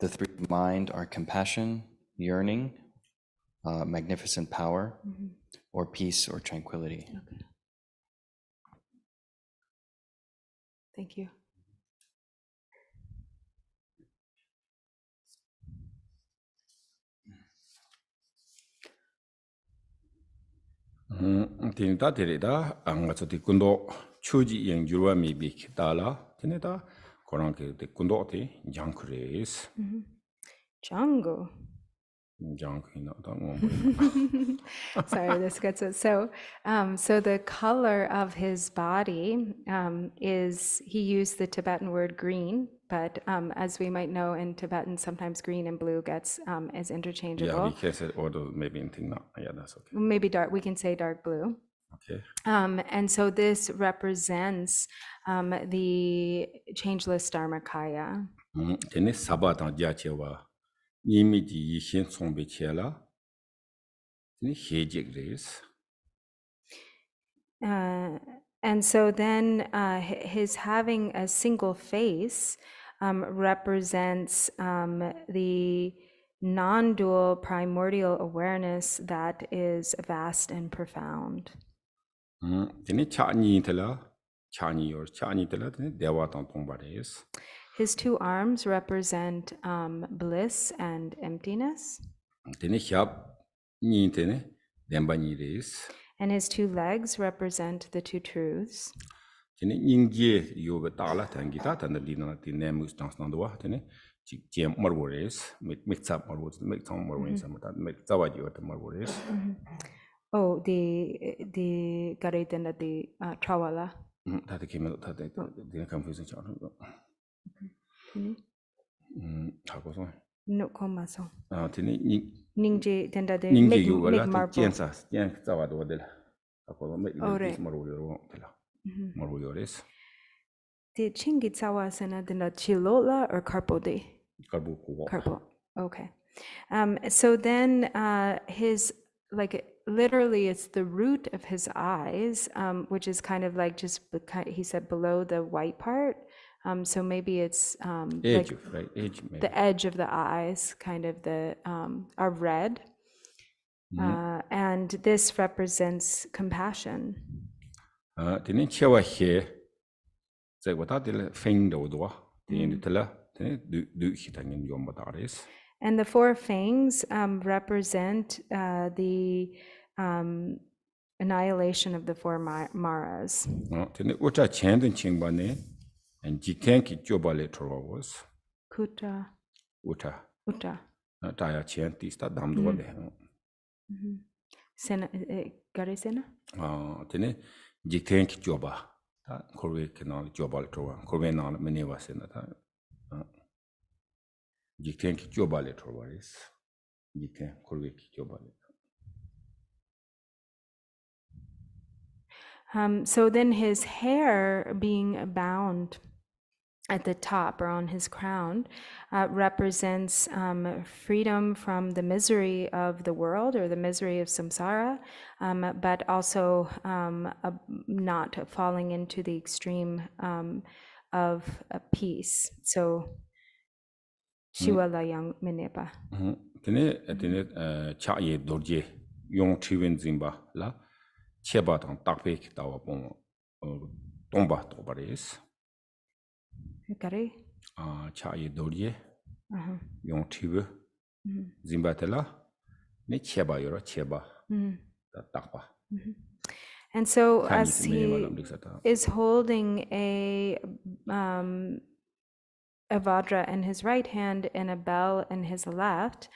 The 3 of mind are compassion, yearning, magnificent power, or peace or tranquility. Okay. Thank you. tinita terida angazoti kundo chuji yang jurwa mibi kitala tinita korang ke de kundo te jankres Django. Sorry, this gets it. So the color of his body is, he used the Tibetan word green, but as we might know in Tibetan, sometimes green and blue gets is interchangeable. Yeah, we can say order maybe in thing now. Yeah, that's okay. Maybe dark, we can say dark blue. Okay. And so this represents the changeless Dharmakaya. Tene sabata jachewa imiji yishin songbe chela tene hejik res. And so then his having a single face represents the non-dual primordial awareness that is vast and profound. Tene chani tela tene dewa tang tongba res. His 2 arms represent bliss and emptiness. Tene hyab ni tene demba ni res. And his 2 legs represent the 2 truths. Tene ingye yoga tala tangita tanda lina tene mus tansnandwa tene jiem marwores mixap marwores mixam marwores samata mixawa jota marwores. Oh, the garitenda the trawala. That came out that the confusing chart. No komaso. Tene Ningje tenda de Ningi make yoga marble. tiensa zawa del. Ako make marworo tela. Marwores. The chingi tsawa sana tenda chilola or carpo de. Karbu kuwa. Carpo. Okay. So then his, like, literally it's the root of his eyes, which is kind of like just, he said below the white part. So maybe it's Edge, like right? Edge, maybe. the edge of the eyes, kind of the are red. And this represents compassion. Tene chewa he, zai wata tila feng do doa, tene tila, tene du hitangin yombadaris. And the four fangs represent the annihilation of the four Maras. Tene ucha chendin chingbane, and jikten ki jobale was. Kuta. Ucha. Uta. Taya chen tista damdoa de. Sena, gare sena? Tene jikten ki joba, ta korwe kenal jobal trowa, korwe nal menewa sena ta. Jikten ki jobale trowaris. Jikten korwe ki jobale. So then his hair being bound at the top or on his crown represents freedom from the misery of the world or the misery of samsara, but also not falling into the extreme of peace. So Shiva Layang Minepa. Tene cha ye dorje yong chiwen zimba la cheba tang takpe ki tawa pong tomba tobares. Gare? Cha ye dorje yong chiwe zimba tela ne cheba yora cheba takpa. And so as he is holding a Vajra in his right hand and a bell in his left,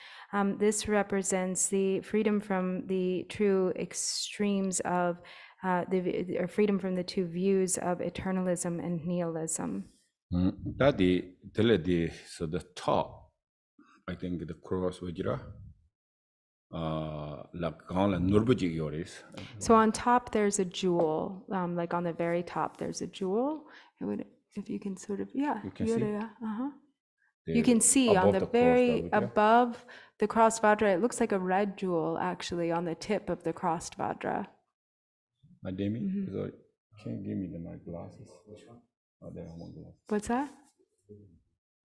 this represents the freedom from the true extremes of or freedom from the two views of eternalism and nihilism. That so the top, I think the cross Vajra, so on top there's a jewel, like on the very top there's a jewel. It would, if you can sort of, yeah, you can see. You can see on the very above the crossed Vajra, it looks like a red jewel actually on the tip of the crossed Vajra. Demi, can you give me my glasses? There are more glasses. What's that?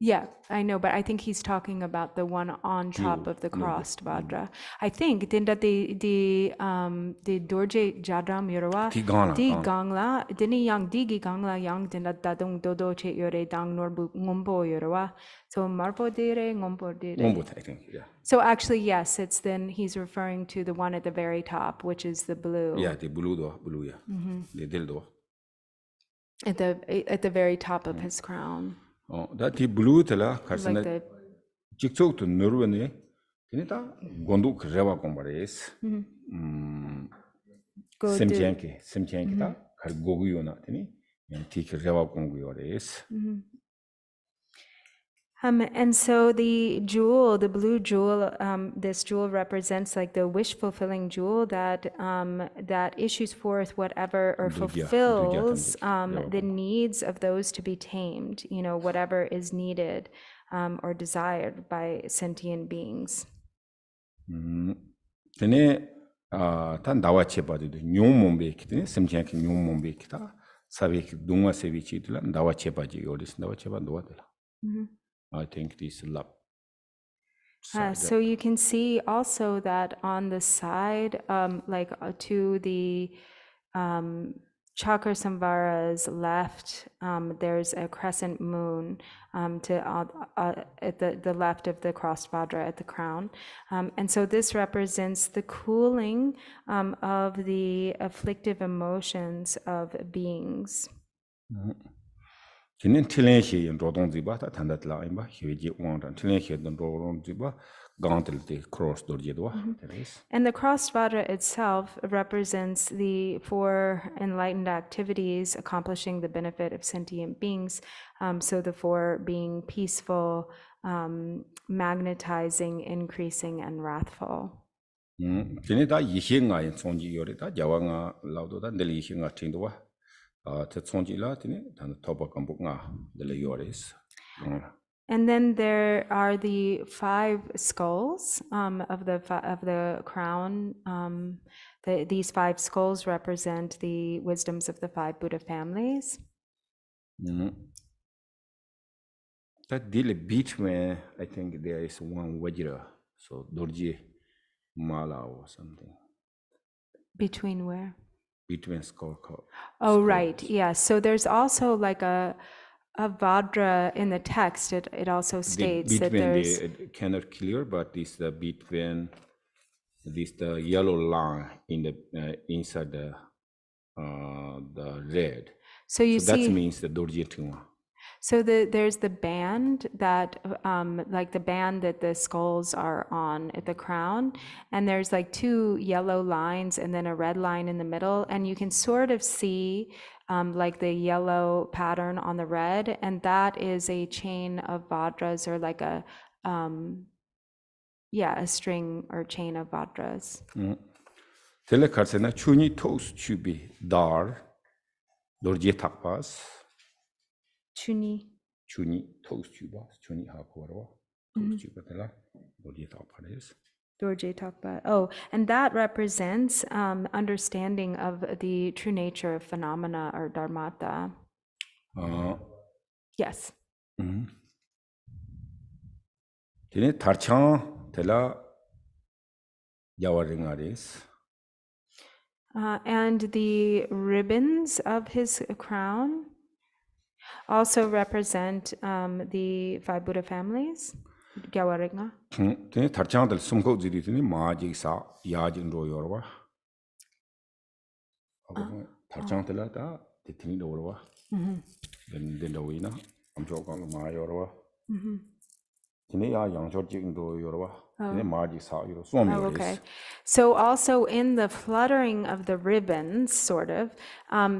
Yeah, I know, but I think he's talking about the one on top of the crossed Vajra. I think didn't the Dorje Jadram Yorwa di Gangla didn't yang digi Gangla yang didn't dadung dodo che yore dang norbu ngombo Yorwa. So marpo dire ngombo dire. Ngombo, I think, yeah. So actually, yes, it's then he's referring to the one at the very top, which is the blue. Yeah, the blue, yeah. The dildo. At the very top of his crown. That the blue tela karsana jikchok to nurwane tinita gonduk rewa kombares semchenke ta kar goguyo na tini tik rewa konguyores. And so the jewel, the blue jewel, this jewel represents like the wish-fulfilling jewel that that issues forth whatever or fulfills the needs of those to be tamed. You know, whatever is needed or desired by sentient beings. Tene tan dawa chebadi do nyom mombe kitene semchenke nyom mombe kita savek dunga sevichi tila dawa chebaji yoris dawa cheba doa tila. I think this lap. So you can see also that on the side, like to the Chakrasamvara's left, there's a crescent moon at the left of the crossed Vajra at the crown. And so this represents the cooling of the afflictive emotions of beings. And the crossed Vajra itself represents the four enlightened activities accomplishing the benefit of sentient beings. So the four being peaceful, magnetizing, increasing, and wrathful. And then there are the 5 skulls of the crown. These 5 skulls represent the wisdoms of the 5 Buddha families. That deal between, I think there is one Vajra, so Dorje Mala or something. Between where? Between skull. Oh, right. Yeah. So there's also like a Vajra in the text. It also states that there's cannot clear, but this the between this the yellow line in the inside the red. So you that see, means the Dorje Tuma. so there's the band that, like the band that the skulls are on at the crown, and there's like 2 yellow lines and then a red line in the middle, and you can sort of see like the yellow pattern on the red, and that is a chain of Vajras, or like a string or chain of Vajras. Telekarsena chuni tos chubi dar Dorje Takpas. Chuni tos chubas, chuni hakorwa, tos chubatela, Dorje Takpas. Dorje Takpa. Oh, and that represents understanding of the true nature of phenomena or dharmata. Yes. Tene tarchang tela yawaringaris. And the ribbons of his crown also represent the 5 Buddha families. Gyawaringa. Tene tarchang tel sumko ziri tene maajik sa yajin ro yorwa. Tarchang tela ta titini yorwa. Den dawina amcho kang ma yorwa. Tene ya Jangchubling yorwa. Tene maajik sa yoro swami yoris. Okay. So also in the fluttering of the ribbons, sort of,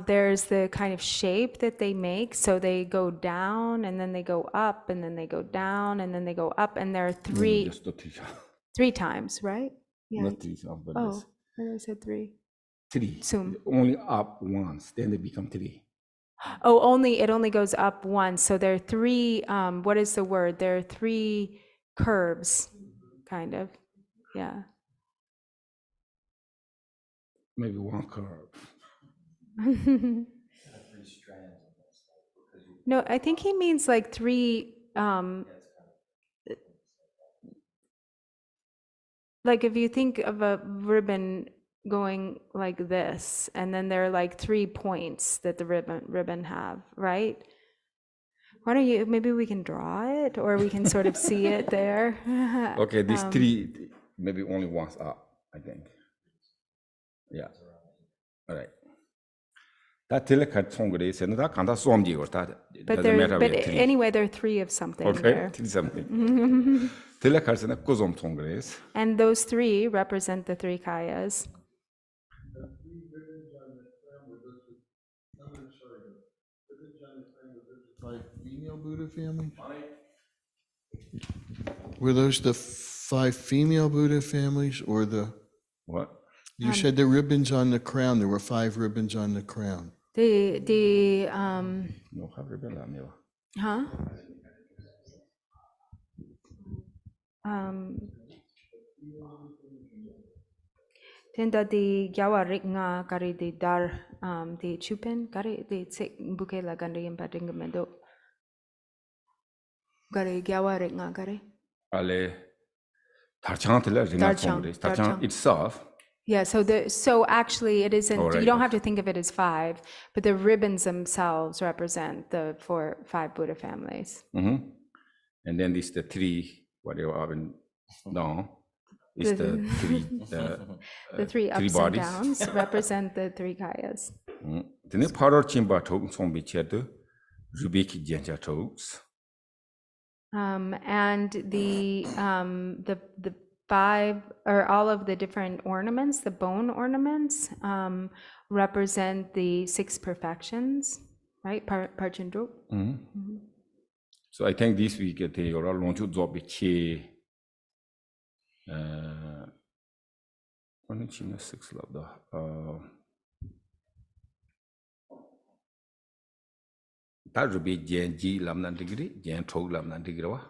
there's the kind of shape that they make. So they go down, and then they go up, and then they go down, and then they go up, and there are 3 times, right? Yeah. Not 3 times, but Oh, I said 3. 3. Sum. Only up once, then they become 3. Oh, it only goes up once. So there are 3, what is the word? There are 3 curves, kind of. Yeah. Maybe 1 curve. No, I think he means like 3, like if you think of a ribbon going like this, and then there are like 3 points that the ribbon have, right? Why don't you, maybe we can draw it, or we can sort of see it there. Okay, these 3, maybe only once up, I think. Yeah. All right. That telekat songre is that kanda somji or that doesn't matter. But anyway, there are 3 of something. Okay, there. 3 something. Telekat is kozom songre is. And those 3 represent the 3 kayas. Female Buddha families? Were those the 5 female Buddha families, or the? What? You said the ribbons on the crown. There were 5 ribbons on the crown. No, have ribbon la meva. Huh? Tenda di Gyawaringa kari di dar di chupen kari di tsik buke la gandri impadingamendo kari Gyawaringa kari. Ale tarchang tela ringa songre. Tarchang itself. Yeah, so actually it isn't, right, you don't have to think of it as 5, but the ribbons themselves represent the 5 Buddha families. And then this the 3, whatever I've been down, is the 3 the 3 ups and bodies. downs represent the 3 kayas. Then the power chimba tog song bichedu, Rubiki Jenja togs. And the 5, or all of the different ornaments, the bone ornaments, represent the 6 perfections, right? Parchendro. So I think this week at the oral launch of Zobichi. Only 6 love. 다 루비 젠지 람난 디그리 젠 톡 람난 디그리와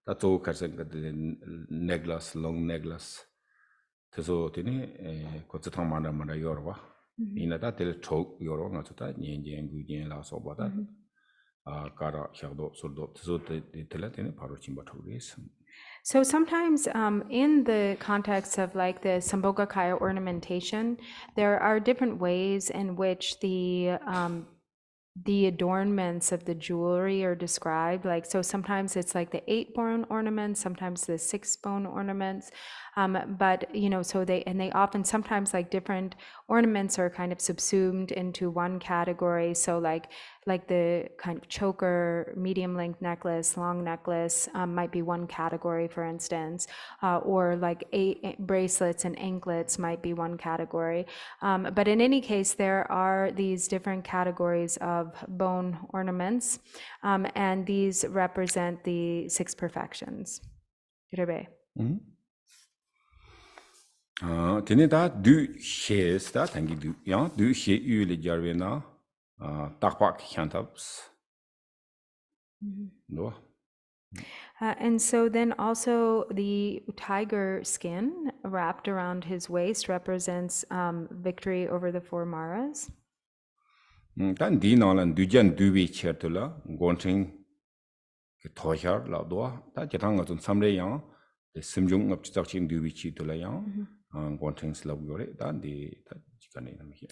다 조카선 그 necklace long necklace 그래서 되니 고츠탕 만나 요러와 이나다 될 톡 요러 나서다 녜녜 구녜 라서 보다 가라 샤도 소도 그래서 되는 바로 침바 톡이스. So sometimes in the context of like the Sambhogakaya ornamentation, there are different ways in which the adornments of the jewelry are described. Like, so sometimes it's like the 8-bone ornaments, sometimes the 6-bone ornaments. But, you know, so they often, sometimes like different ornaments are kind of subsumed into one category. So like the kind of choker, medium length necklace, long necklace might be one category, for instance, or like bracelets and anklets might be one category. But in any case, there are these different categories of bone ornaments, and these represent the 6 perfections. Rebe. Tene da du she sta tangi du ya du she yu le jarwena takpak khantaps no. And so then also the tiger skin wrapped around his waist represents victory over the 4 maras. Dan di nalan du jan du wi chertula gonting ke thoyar la do ta jetang ngatun samre yang de simjung ngap chak chin du wi chi tula yang gonting slab gore dan di ta chikane nam hi.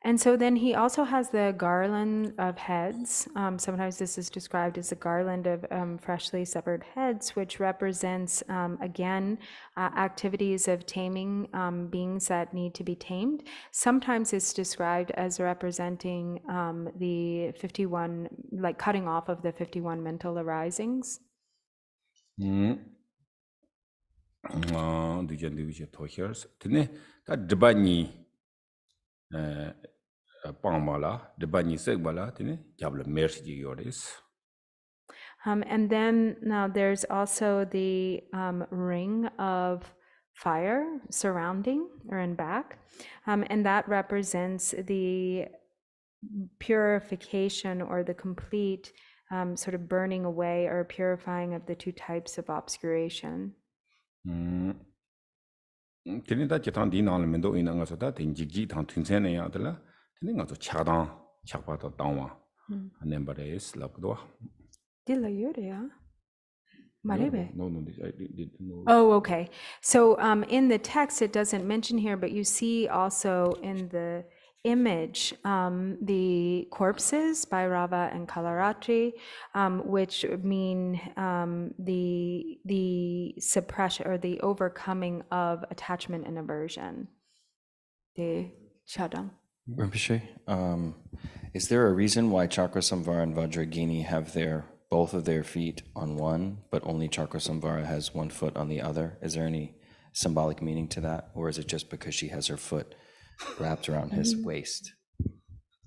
And so then he also has the garland of heads. Sometimes this is described as a garland of freshly severed heads, which represents, again, activities of taming beings that need to be tamed. Sometimes it's described as representing the 51, like cutting off of the 51 mental arisings. Tene ta dbani pangmala dbani segbala tene Gyabra merji yoris. And then now there's also the ring of fire surrounding or in back, and that represents the purification or the complete sort of burning away or purifying of the 2 types of obscuration. Tene da jetang di nal mendo ina nga so da tin jigji thang thunsen ne ya dala tene nga so chadang chakpa to tangwa nembare is labdo. Dila yuria. Marebe. No, I didn't know. Oh, okay. So in the text, it doesn't mention here, but you see also in the image the corpses by Rava and Kalaratri, which mean the suppression or the overcoming of attachment and aversion. The Chadang. Rinpoche, is there a reason why Chakrasamvara and Vajragini have both of their feet on one, but only Chakrasamvara has 1 foot on the other? Is there any symbolic meaning to that? Or is it just because she has her foot wrapped around his waist?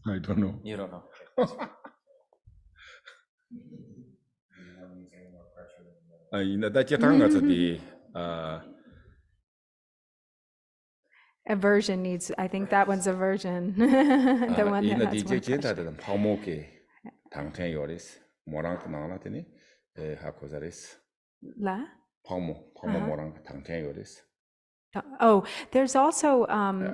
I don't know. You don't know. Da jetang nga so di Aversion needs, I think that one's aversion. The one that has one question. 파모케 당ten yoris 모랑 나나 되니 하코자리스 La? 파모 모랑 당ten yoris. Oh, there's also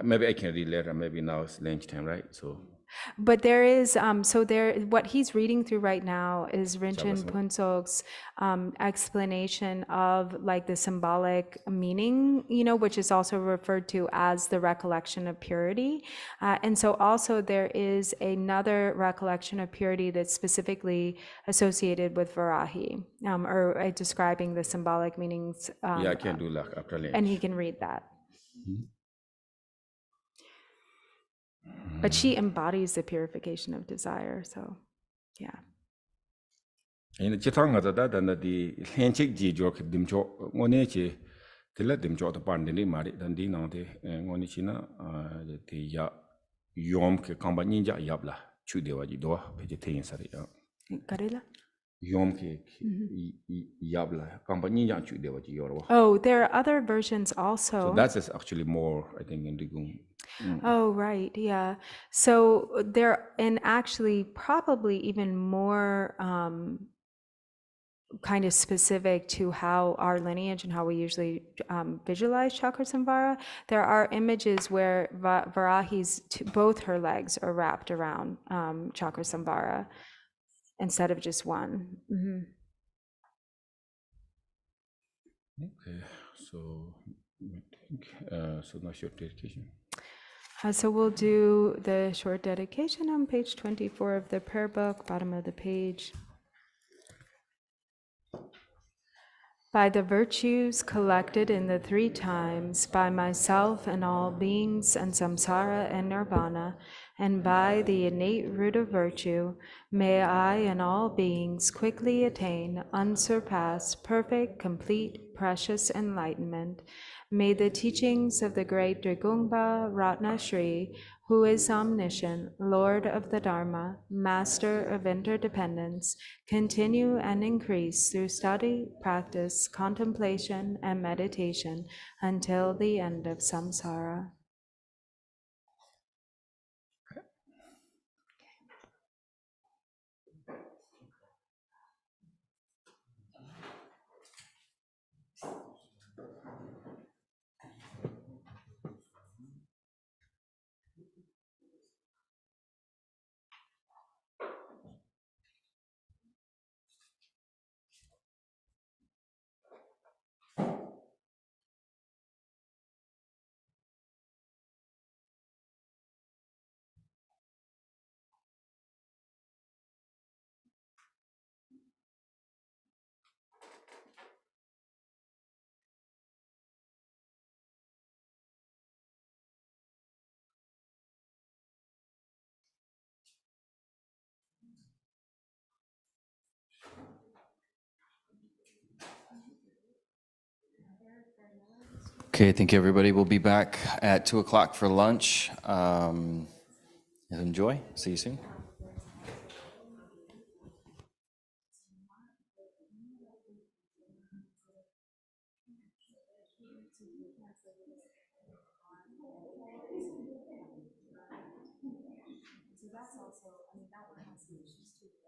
Maybe I can read later. Maybe now it's lunchtime, right? So but there is what he's reading through right now is Rinchen Punsok's explanation of like the symbolic meaning, which is also referred to as the recollection of purity. And so also there is another recollection of purity that's specifically associated with Varahi, or describing the symbolic meanings. Yeah, I can do that after lunch. And he can read that. But she embodies the purification of desire, so yeah. In Chitanga, that the handshake joke dimcho, Monechi, the let them jot upon the Mari, than Dino de Monichina, the Yom Kamba Ninja Yabla, Chudewa, vegetarian Saria. Karela? Gyabra. Oh, there are other versions So also. that is actually more, I think, in Drong. Oh, right. Yeah. So there, and actually, probably even more kind of specific to how our lineage and how we usually visualize Chakrasamvara. There are images where Varahi's, both her legs are wrapped around Chakrasamvara instead of just one. Okay, so I think, so now your dedication. So we'll do the short dedication on page 24 of the prayer book, bottom of the page. By the virtues collected in the three times, by myself and all beings and samsara and nirvana, and by the innate root of virtue, may I and all beings quickly attain unsurpassed, perfect, complete, precious enlightenment. May the teachings of the great Drigungpa Ratna Shri, who is omniscient, Lord of the Dharma, Master of interdependence, continue and increase through study, practice, contemplation, and meditation until the end of samsara. Okay, thank you, everybody. We'll be back at 2 o'clock for lunch. Enjoy. See you soon. So that's also, I mean, that one has some issues too.